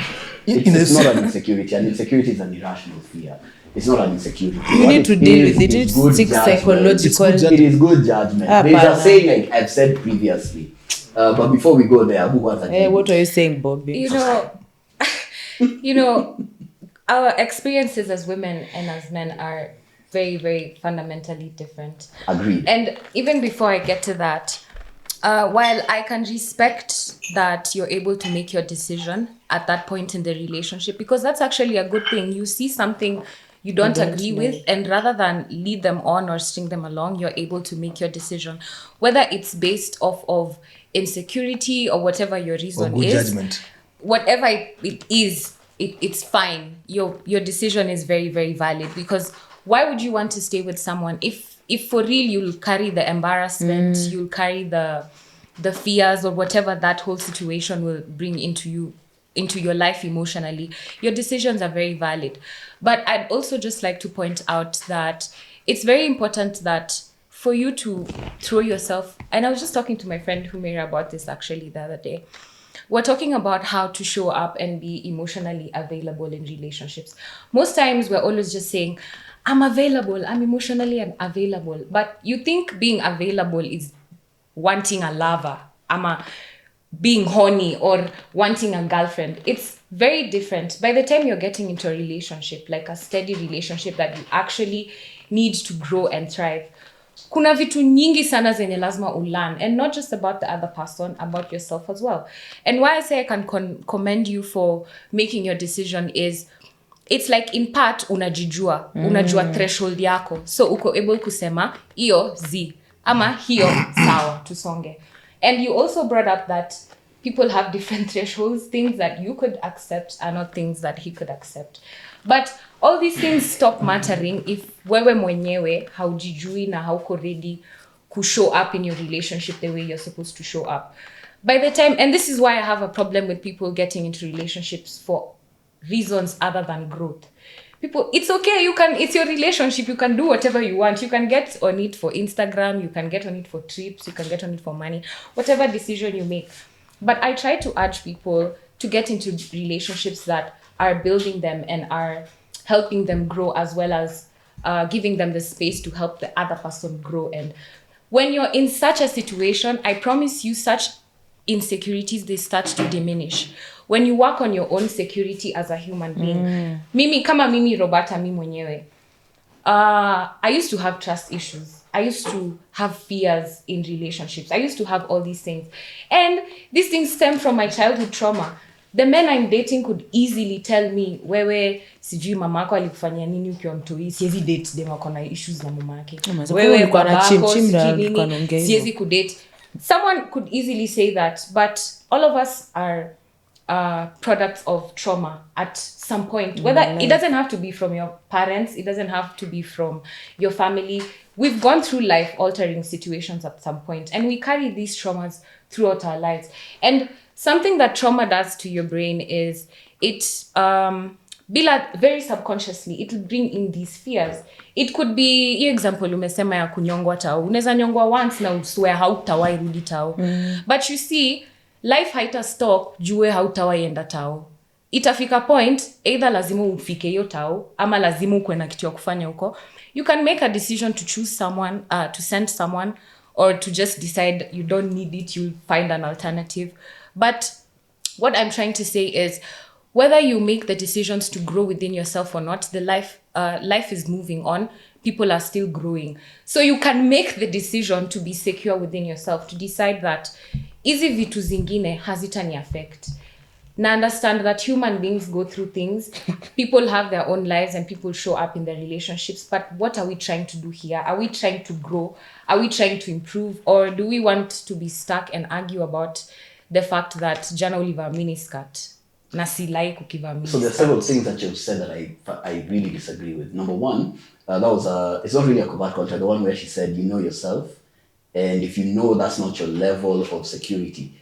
It's not an insecurity. An insecurity is an irrational fear. It's not an insecurity. You need to deal with it. You need to seek psychological. It is good judgment. There's a saying like I've said previously. But before we go there, Abu wants Hey, what are you saying, Bobby? You know, our experiences as women and as men are very, very fundamentally different. Agreed. And even before I get to that, while I can respect that you're able to make your decision at that point in the relationship, because that's actually a good thing. You see something you don't agree with, and rather than lead them on or string them along, you're able to make your decision. Whether it's based off of insecurity or whatever your reason or good is. Judgment. Whatever it is, it's fine. Your decision is very, very valid, because why would you want to stay with someone if for real you'll carry the embarrassment, you'll carry the fears or whatever that whole situation will bring into your life emotionally. Your decisions are very valid. But I'd also just like to point out that it's very important that for you to throw yourself, and I was just talking to my friend Humaira about this actually the other day. We're talking about how to show up and be emotionally available in relationships. Most times we're always just saying, I'm available, I'm emotionally available. But you think being available is wanting a lover, being horny or wanting a girlfriend. It's very different. By the time you're getting into a relationship, like a steady relationship that you actually need to grow and thrive, kuna vitu nyingi sana zenye lazima ulearn, and not just about the other person, about yourself as well. And why I say I can commend you for making your decision is, it's like in part unajijua, unajua threshold yako, so uko able kusema iyo ama hiyo sawa tusonge. And you also brought up that people have different thresholds. Things that you could accept are not things that he could accept. But all these things stop mattering if wewe mwenyewe haujijui na hauko ready to show up in your relationship the way you're supposed to show up. By the time, and this is why I have a problem with people getting into relationships for reasons other than growth. People, it's okay, it's your relationship, you can do whatever you want. You can get on it for Instagram, you can get on it for trips, you can get on it for money, whatever decision you make. But I try to urge people to get into relationships that are building them and are helping them grow, as well as giving them the space to help the other person grow. And when you're in such a situation, I promise you, such insecurities, they start to diminish. When you work on your own security as a human being. Mimi Roberta, mi mwenyewe. I used to have trust issues. I used to have fears in relationships. I used to have all these things. And these things stem from my childhood trauma. The men I'm dating could easily tell me, wewe sijui mamako alikufanyia nini ukiwa mtoi, siwezi date dem wako na issues na mamake. Wewe babako sijui nini, siwezi kudate. Someone could easily say that, but all of us are products of trauma at some point. Whether it doesn't have to be from your parents, it doesn't have to be from your family. We've gone through life-altering situations at some point, and we carry these traumas throughout our lives. And something that trauma does to your brain is it, very subconsciously, it will bring in these fears. It could be, your example, umesema ya kunyongwa tao. Unaweza nyongwa once na uswear hautawai rudi tao. But you see, life haita stop jue hautawai enda tao. Itafika point, either lazima ufike hiyo tao, ama lazima ukwe na kitu ya kufanya huko. You can make a decision to choose someone, to send someone, or to just decide you don't need it, you'll find an alternative. But what I'm trying to say is, whether you make the decisions to grow within yourself or not, the life is moving on. People are still growing. So you can make the decision to be secure within yourself, to decide that hizi vitu zingine hazitani affect. Now understand that human beings go through things. People have their own lives and people show up in their relationships. But what are we trying to do here? Are we trying to grow? Are we trying to improve? Or do we want to be stuck and argue about the fact that jana uliva miniskirt na silai kukiva So miniskirt. there are several things that you've said that I really disagree with. Number one, that was it's not really a covert contract. The one where she said, you know yourself, and if you know that's not your level of security,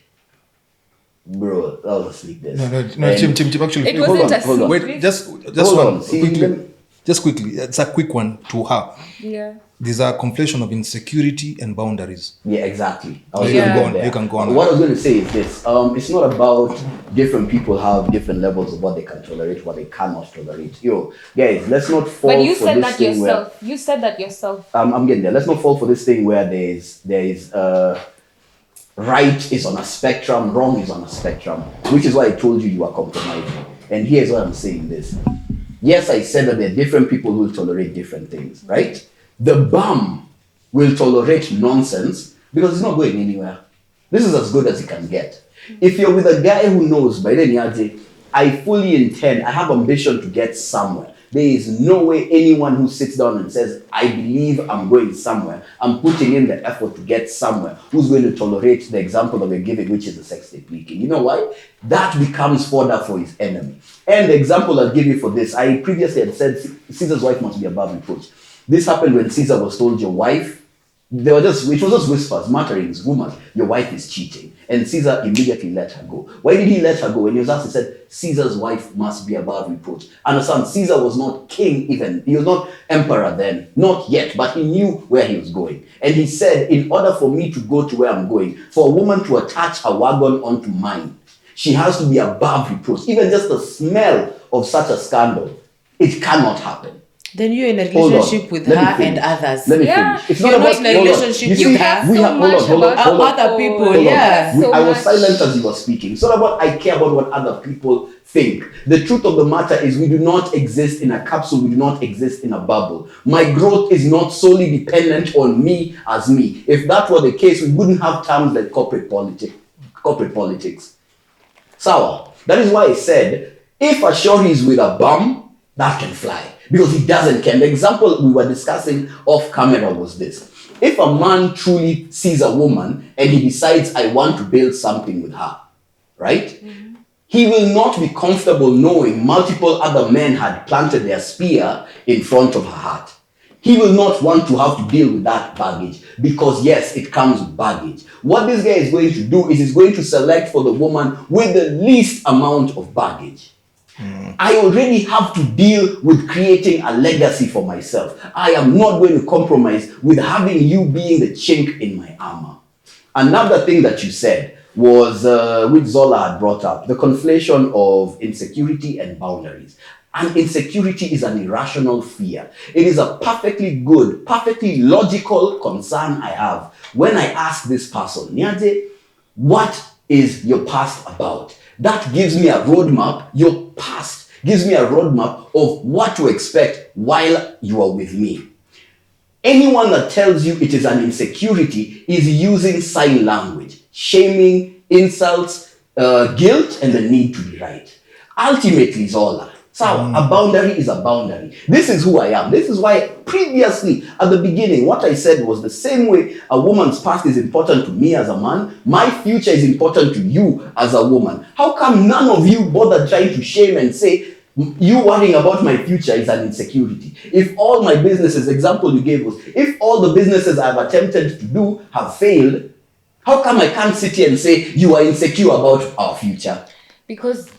bro, that was a sleep desk. No, And- Chim, actually. It wasn't a hold on. Wait, secret. just Hold one on. See, quickly. Just quickly, it's a quick one to her. Yeah. There's a conflation of insecurity and boundaries. Yeah, exactly. I was You can gonna go get on, there. you can go on. What I was going to say is this: it's not about different people have different levels of what they can tolerate, what they cannot tolerate. Yo, guys, let's not fall But you for said this that thing where yourself. You said that yourself. I'm getting there. Let's not fall for this thing where there is right is on a spectrum, wrong is on a spectrum, which is why I told you you are compromising. And here's why I'm saying this. Yes, I said that there are different people who will tolerate different things, right? The bum will tolerate nonsense because it's not going anywhere. This is as good as it can get. If you're with a guy who knows, by then I fully intend, I have ambition to get somewhere. There is no way anyone who sits down and says, I believe I'm going somewhere, I'm putting in the effort to get somewhere, who's going to tolerate the example that we're giving, which is the sex tape leaking. You know why? That becomes fodder for his enemy. And the example I'll give you for this, I previously had said Caesar's wife must be above reproach. This happened when Caesar was told your wife, it was just whispers, mutterings, rumors, your wife is cheating. And Caesar immediately let her go. Why did he let her go? When he was asked, he said, Caesar's wife must be above reproach. Understand, Caesar was not king even. He was not emperor then. Not yet, but he knew where he was going. And he said, in order for me to go to where I'm going, for a woman to attach a wagon onto mine, she has to be above reproach. Even just the smell of such a scandal, it cannot happen. Then you're in a Hold on. relationship with Let me her finish. and others. Let me Yeah. finish. It's You're not not about in a hold on. relationship You with see, her. we have hold on, hold on, hold on. Other people, Hold on. yeah. So I was much. silent as you were speaking. It's not about I care about what other people think. The truth of the matter is we do not exist in a capsule. We do not exist in a bubble. My growth is not solely dependent on me as me. If that were the case, we wouldn't have terms like corporate politics. Sour. That is why I said, if a shorty is with a bum, that can fly. Because he doesn't care. The example we were discussing off camera was this. If a man truly sees a woman and he decides, I want to build something with her, right? Mm-hmm. He will not be comfortable knowing multiple other men had planted their spear in front of her heart. He will not want to have to deal with that baggage because, yes, it comes with baggage. What this guy is going to do is he's going to select for the woman with the least amount of baggage. I already have to deal with creating a legacy for myself. I am not going to compromise with having you being the chink in my armor. Another thing that you said was, which Zola had brought up, the conflation of insecurity and boundaries. And insecurity is an irrational fear. It is a perfectly good, perfectly logical concern I have when I ask this person, Niaje, what is your past about? That gives me a roadmap. Your past gives me a roadmap of what to expect while you are with me. Anyone that tells you it is an insecurity is using sign language, shaming, insults, guilt, and the need to be right. Ultimately, Zola, a boundary is a boundary. This is who I am. This is why previously, at the beginning, what I said was the same way a woman's past is important to me as a man, my future is important to you as a woman. How come none of you bother trying to shame and say, you worrying about my future is an insecurity? If all my businesses, example you gave was, if all the businesses I've attempted to do have failed, how come I can't sit here and say you are insecure about our future? Because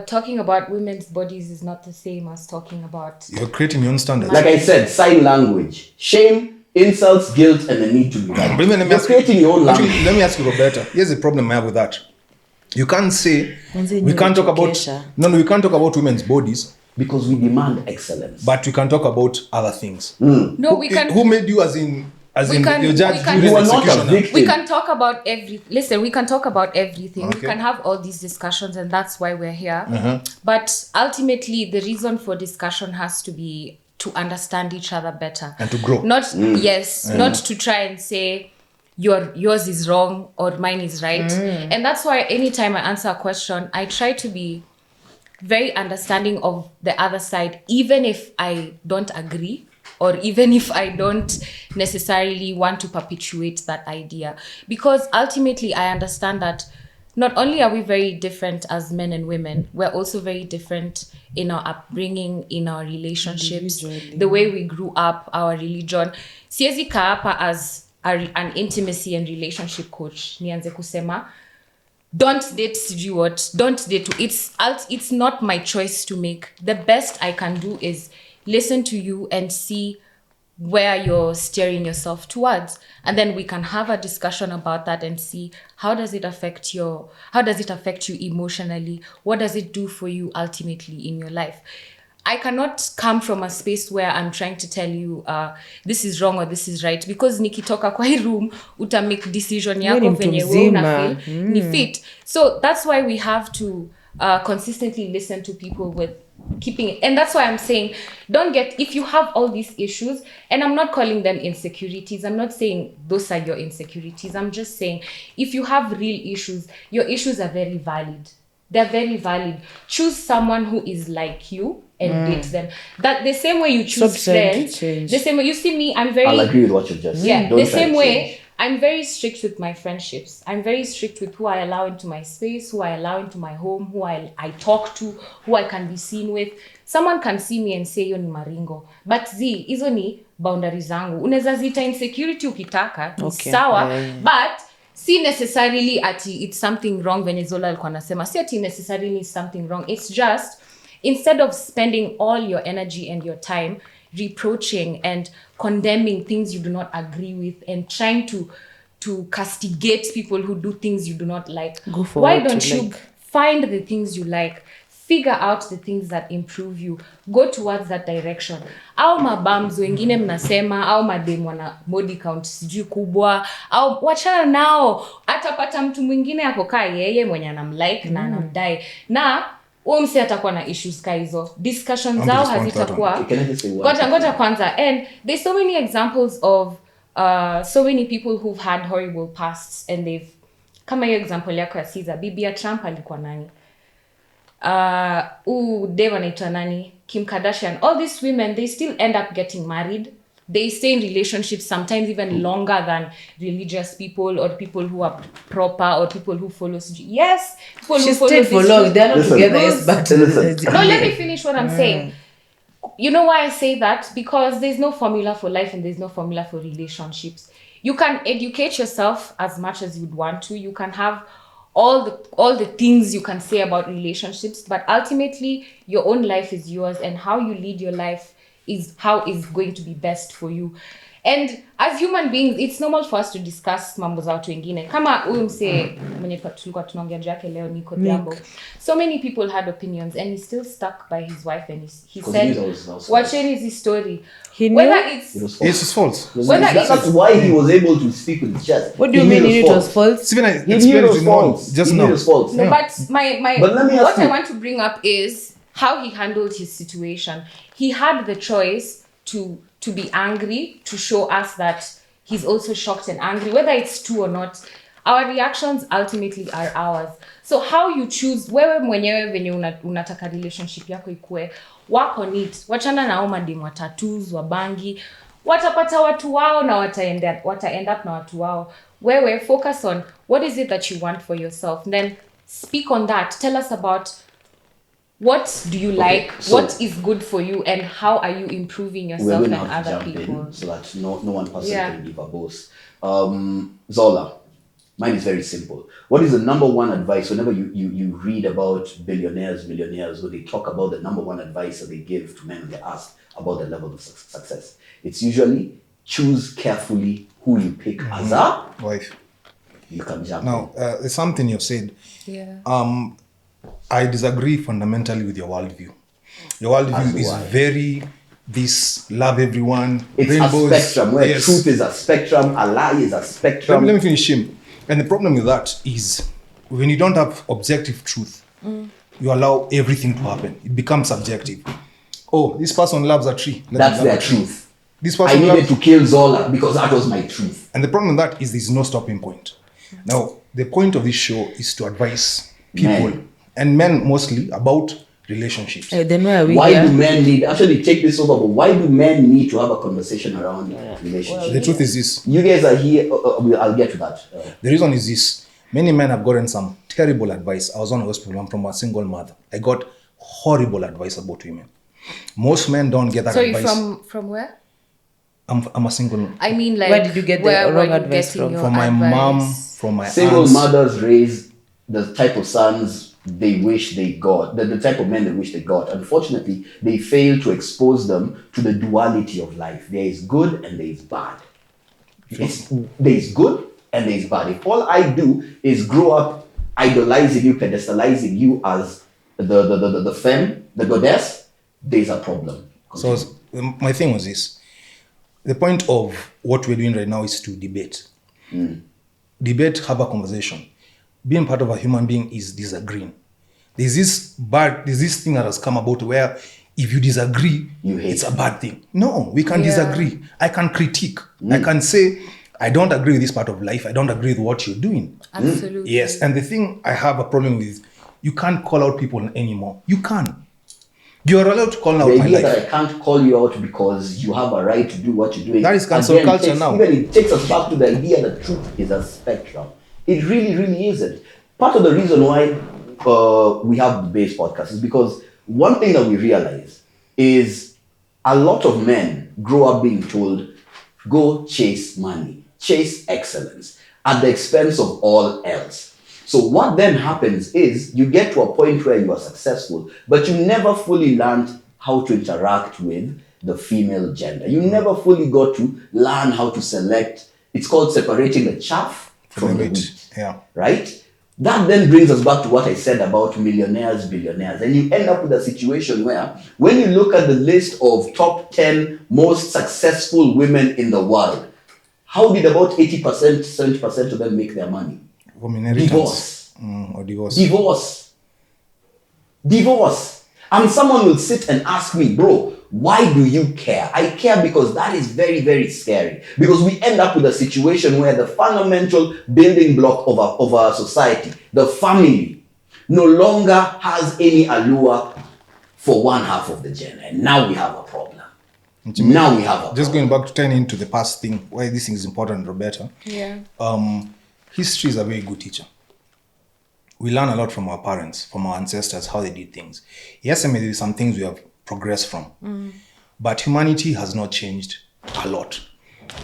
talking about women's bodies is not the same as talking about... You're creating your own standards. Like I said, sign language, shame, insults, guilt, and the need to be right. You're creating your own language. Actually, let me ask you, Roberta. Here's the problem I have with that. You can't say we can't talk about we can't talk about women's bodies because we demand excellence. but we can talk about other things. No, we can... Who made you as in your judge? You are not a victim. We can talk about we can talk about everything. Okay. We can have all these discussions, and that's why we're here. But ultimately, the reason for discussion has to be to understand each other better And to grow. Not not to try and say yours is wrong or mine is right. And that's why anytime I answer a question, I try to be very understanding of the other side, even if I don't agree, or even if I don't necessarily want to perpetuate that idea. Because ultimately, I understand that not only are we very different as men and women, we're also very different in our upbringing, in our relationships, the way we grew up, our religion. Siezi kaa hapa as an intimacy and relationship coach nianze kusema don't date sijui what, don't date. It's not my choice to make. The best I can do is listen to you and see where you're steering yourself towards, and then we can have a discussion about that and see how does it affect you emotionally, what does it do for you ultimately in your life. I cannot come from a space where I'm trying to tell you this is wrong or this is right, because nikitoka kwa hii room uta make decision yako venye wewe una feel ni fit. So that's why we have to consistently listen to people with keeping it. And that's why I'm saying, if you have all these issues, and I'm not calling them insecurities, I'm not saying those are your insecurities, I'm just saying if you have real issues, your issues are very valid. They're very valid. Choose someone who is like you and date them. That the same way you choose friends, the same way you see me, I'll agree with what you just said. Yeah, the same way I'm very strict with my friendships. I'm very strict with who I allow into my space, who I allow into my home, who I talk to, who I can be seen with. Someone can see me and say yo ni maringo, but hizo ni boundaries zangu. Unaweza zita insecurity ukitaka, sawa, but see necessarily it's something wrong. Venezuela alikuwa anasema si ati necessarily something wrong. It's just instead of spending all your energy and your time reproaching and condemning things you do not agree with and trying to castigate people who do things you do not like, why don't you find the things you like, figure out the things that improve you, go towards that direction. Au mabams wengine mnasema au mademu wana body count sijui kubwa, au wachana nao, atapata mtu mwingine akokaa yeye mwenye anamlike na anamdai, na umse atakuwa na issues ka hizo, discussions zao hazitakuwa ngoja kwanza. And there's so many examples of so many people who've had horrible pasts and they've, kama hiyo example yako ya Caesar, bibi ya Trump alikuwa nani, Dave anaitwa nani, Kim Kardashian, all these women, they still end up getting married. They stay in relationships sometimes even longer than religious people or people who are proper or people who follow. Yes, people who follow. She stayed for long. They're not together. Yes, but no, let me finish what I'm saying. You know why I say that? Because there's no formula for life and there's no formula for relationships. You can educate yourself as much as you'd want to. You can have all the things you can say about relationships, but ultimately your own life is yours, and how you lead your life is how is going to be best for you. And as human beings, it's normal for us to discuss mambo za watu wengine. Kama huyu mse mwenye tulikuwa tunaongea jake leo Nico Diambo. So many people had opinions and he's still stuck by his wife, and he said, watching his story. He knew it's his fault. That's why he was able to speak with his chest. What do you mean it was false? He knew it was false. Just now. No, but what I want to bring up is how he handled his situation. He had the choice to be angry, to show us that he's also shocked and angry, whether it's true or not. Our reactions ultimately are ours. So how you choose, wewe mwenyewe venye unataka relationship yako ikue, work on it. Wachana na hao mademu wa tattoos, wa bangi, watapata watu wao na wata end up na watu wao. Wewe focus on what is it that you want for yourself. Then speak on that. Tell us about what do you like, so what is good for you, and how are you improving yourself and other people? So that no one person can give a boss. Zola, mine is very simple. What is the number one advice whenever you read about millionaires, when they talk about the number one advice that they give to men when they ask about the level of success? It's usually choose carefully who you pick as a wife. You can jump. Now, there's something you've said. Yeah. I disagree fundamentally with your worldview. Your worldview is very love everyone. It's rainbows. A spectrum where truth is a spectrum, a lie is a spectrum. Let me finish him. And the problem with that is when you don't have objective truth, you allow everything to happen. It becomes subjective. Oh, this person loves a tree. That's their truth. This person I needed to kill Zola because that was my truth. And the problem with that is there's no stopping point. Now, the point of this show is to advise people, and men mostly, about relationships. Then where are we why here? do men need, actually take this over, but why do men need to have a conversation around relationships? The truth is this. You guys are here, I'll get to that. The reason is this. Many men have gotten some terrible advice. I was on a hospital. I'm from a single mother. I got horrible advice about women. Most men don't get that Sorry, advice. from where? I'm a single. I mean, like, Where did you get the where wrong were you advice getting from? your From my advice? mom, from my Single aunts. mothers raise the type of sons they wish they got, the type of men they wish they got. Unfortunately, they fail to expose them to the duality of life. There is good and there is bad. There is good and there is bad. If all I do is grow up idolizing you, pedestalizing you as the femme, the goddess, there's a problem. So my thing was this. The point of what we're doing right now is to debate. Debate, have a conversation. Being part of a human being is disagreeing. There's this thing that has come about where if you disagree, it's a bad thing. No, we can disagree. I can critique. I can say, I don't agree with this part of life. I don't agree with what you're doing. Absolutely. Yes, and the thing I have a problem with, you can't call out people anymore. You can. You are allowed to call out The my idea life. that I can't call you out because you have a right to do what you're doing. That is cancel culture now. Even it takes us back to the idea that truth is a spectrum. It really, really isn't. Part of the reason why we have the base podcast is because one thing that we realize is a lot of men grow up being told, go chase money, chase excellence at the expense of all else. So what then happens is you get to a point where you are successful, but you never fully learned how to interact with the female gender. You never fully got to learn how to select. It's called separating the chaff from the wheat. Yeah. Right? That then brings us back to what I said about millionaires, billionaires. And you end up with a situation where when you look at the list of top 10 most successful women in the world, how did about 80%, 70% of them make their money? Divorce. Or divorce. Divorce. And someone will sit and ask me, bro, why do you care? I care because that is very, very scary. Because we end up with a situation where the fundamental building block of our society, the family, no longer has any allure for one half of the gender. And now we have a problem. Just going back to turn into the past thing, why this thing is important, Roberta. Yeah. History is a very good teacher. We learn a lot from our parents, from our ancestors, how they did things. Yes, I mean, there are some things we have progressed from. But humanity has not changed a lot.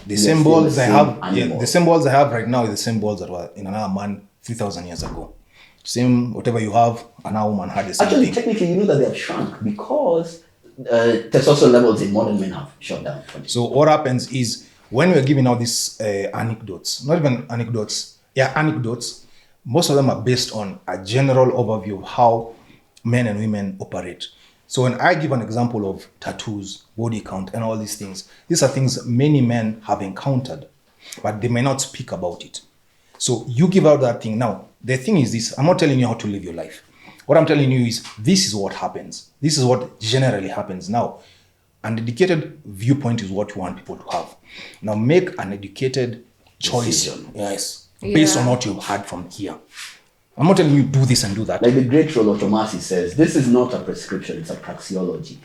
The symbols I have right now is the symbols that were in another man 3,000 years ago. Same, whatever you have, another woman had the same Actually, thing. technically, you know that they have shrunk because testosterone levels in modern men have shot down. So what happens is when we're giving out these anecdotes, not even anecdotes, anecdotes, most of them are based on a general overview of how men and women operate. So when I give an example of tattoos, body count, and all these are things many men have encountered, but they may not speak about it. So you give out that thing. Now, the thing is this, I'm not telling you how to live your life. What I'm telling you is this is what happens. This is what generally happens. Now, an educated viewpoint is what you want people to have. Now, make an educated choice. Decision. Yes. Based on what you've heard from here. I'm not telling you do this and do that. Like the great Rollo Tomasi says, this is not a prescription, it's a praxeology.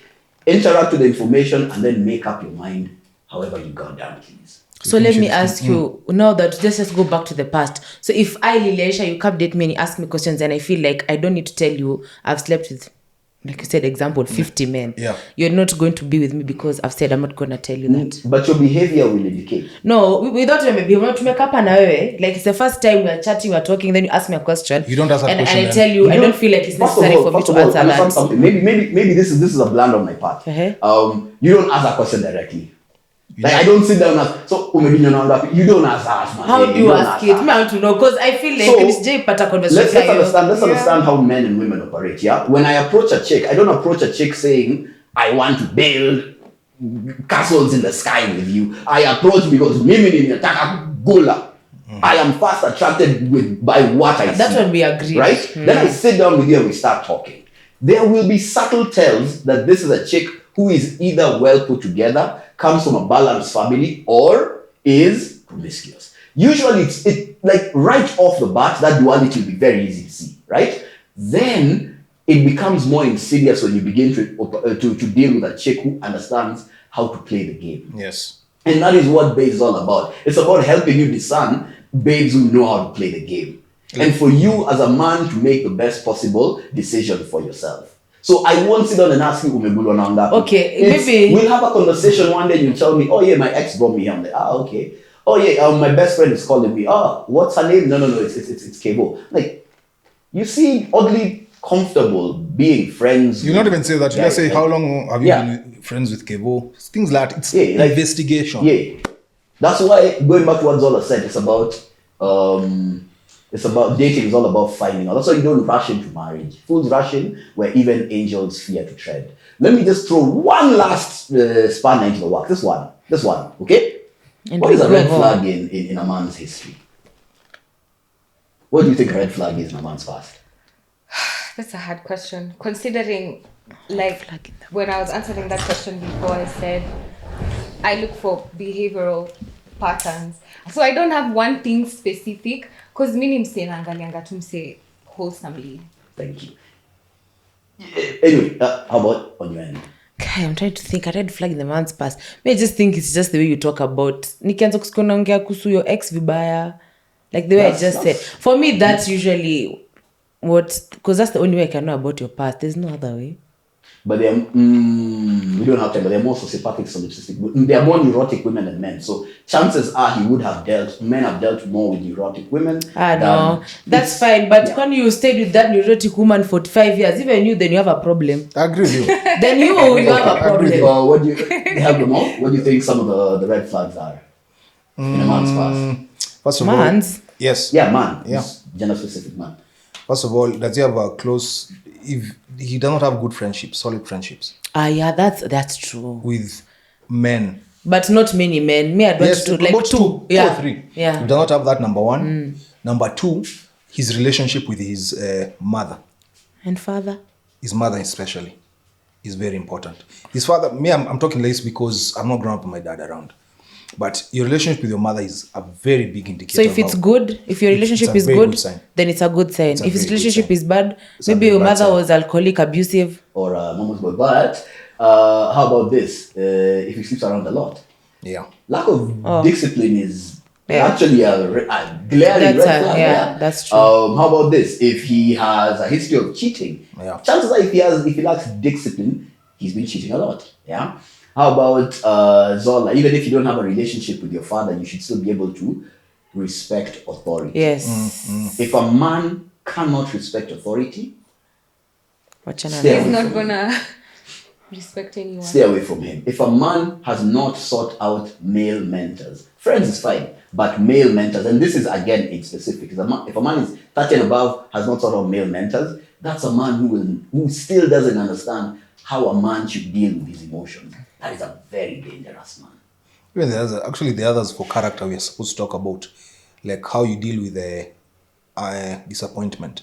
Interact with the information and then make up your mind however you goddamn please. So let me ask you, now that just go back to the past. So if I, Lileisha, you come date me and you ask me questions and I feel like I don't need to tell you I've slept with, like you said, example, 50 men. Yeah. You're not going to be with me because I've said I'm not going to tell you that. But your behavior will indicate. No, without your behavior, not to make up na wewe. Like it's the first time we're chatting, we're talking, then you ask me a question. You don't ask a and, question. And I tell you, I don't feel like it's necessary for me to answer that. Something. Maybe this is a blunder on my part. You don't ask a question directly. Like I don't sit down and ask, so you don't ask that, man. How do you ask it? I want to know because I feel like Miss J part a conversation. Let's understand how men and women operate. Yeah, when I approach a chick, I don't approach a chick saying I want to build castles in the sky with you. I approach because mimi ninataka gula. I am first attracted by what I see. That's when we agree, right? Then I sit down with you and we start talking. There will be subtle tells that this is a chick who is either well put together, comes from a balanced family, or is promiscuous. Usually it's like right off the bat, that duality will be very easy to see, right? Then it becomes more insidious when you begin to deal with a chick who understands how to play the game. Yes. And that is what Babes is all about. It's about helping you discern babes who know how to play the game. and for you as a man to make the best possible decision for yourself. So I won't sit down and ask you, Okay, maybe we'll have a conversation one day. You tell me, oh yeah, my ex brought me here. I'm like, okay. Oh yeah, my best friend is calling me. Oh, what's her name? No, it's Kebo. Like, you seem oddly comfortable being friends. You not even say that. You just say, how long have you been friends with Kevo? Things like that. It's investigation. Yeah. That's why, going back to what Zola said, it's about dating is all about finding out. That's why you don't rush into marriage. Fools rush in where even angels fear to tread. Let me just throw one last spanner into the work. This one, okay? And what is a red flag in a man's history? What do you think a red flag is in a man's past? That's a hard question. Considering, like, when I was answering that question before, I said I look for behavioral patterns. So I don't have one thing specific, because mimi mse naangalianga tu mse wholesomely. Thank you. Anyway, how about on your end? Okay, I'm trying to think. A red flag in the man's past. I just think it's just the way you talk about. Nikianza kusikia unaongea kuhusu your ex vibaya. Like the way I just said. For me, that's usually because that's the only way I can know about your past. There's no other way. But they're, we don't have time, but they're more sociopathic, solipsistic. They are more neurotic women than men. So chances are men have dealt more with neurotic women. No, that's fine. But when you stayed with that neurotic woman for 5 years, even you, then you have a problem. I agree with you. Then you have a problem. What do you have them all? What do you think some of the red flags are in a man's past? First of all, yes. Yeah, man. Yeah. Gender specific man. First of all, does he have a close? If he does not have good friendships, solid friendships. Yeah, that's true. With men. But not many men. Me, I'd want to like two. Two or three. Yeah. He does not have that, number one. Number two, his relationship with his mother. And father? His mother especially is very important. His father, I'm talking less because I'm not grown up with my dad around. But your relationship with your mother is a very big indicator. So if it's good, if your relationship is good, then it's a good sign. If his relationship is bad, maybe your mother was alcoholic, abusive. Or mama's boy. But how about this? If he sleeps around a lot. Yeah. Lack of discipline is actually a glaring red flag. Yeah, that's true. How about this? If he has a history of cheating, chances are if he lacks discipline, he's been cheating a lot. Yeah. How about Zola? Even if you don't have a relationship with your father, you should still be able to respect authority. Yes. If a man cannot respect authority, he's not gonna respect anyone. Stay away from him. If a man has not sought out male mentors, friends is fine, but male mentors, and this is again age specific. If a man is 30 and above, has not sought out male mentors, that's a man who still doesn't understand how a man should deal with his emotions. That is a very dangerous man. Even the others for character we are supposed to talk about, like how you deal with the disappointment,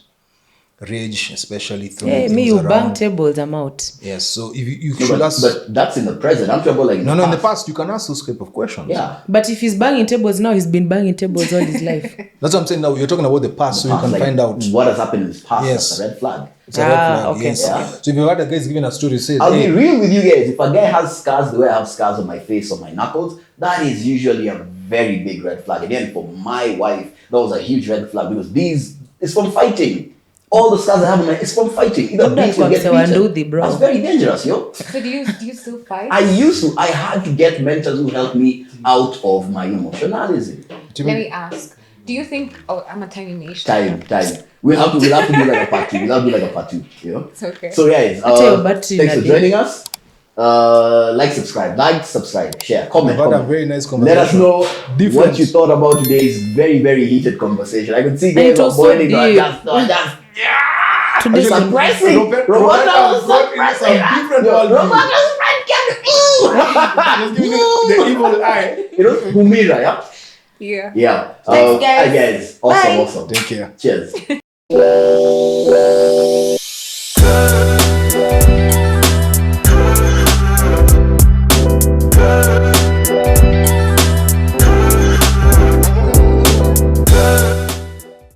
rage, especially throwing things you around. bang tables, I'm out. Yes, so if you should ask. But that's in the present. I'm talking about like in the past you can ask those type of questions. Yeah. But if he's banging tables now, he's been banging tables all his life. That's what I'm saying. Now you're talking about the past, so you can find out what has happened in his past. Yes. That's a red flag. It's a red flag. Okay. Yes. Yeah. So if you had a guy giving a story, say, I'll be real with you guys. If a guy has scars the way I have scars on my face or my knuckles, that is usually a very big red flag. Again, for my wife, that was a huge red flag because it's from fighting. All the scars I have on my it's from fighting. Either beat or get beaten. That's very dangerous, yo. So do you still fight? I used to. I had to get mentors who helped me out of my emotionalism. Let me ask. Do you think? Oh, I'm a tiny nation. Time. We'll have to do like a part two. We'll have to do like a part two. You know. It's okay. So guys, thanks for joining us. Subscribe, share, comment. We've had a very nice conversation. Let us know what you thought about today's very, very heated conversation. I could see guys are boiling. Today's surprising. Roberta was surprising. Roberta's friend Just giving it the evil eye. You know, Humira, yeah? Yeah. Yeah. Thanks, guys. Hi guys. Awesome. Take care. Cheers.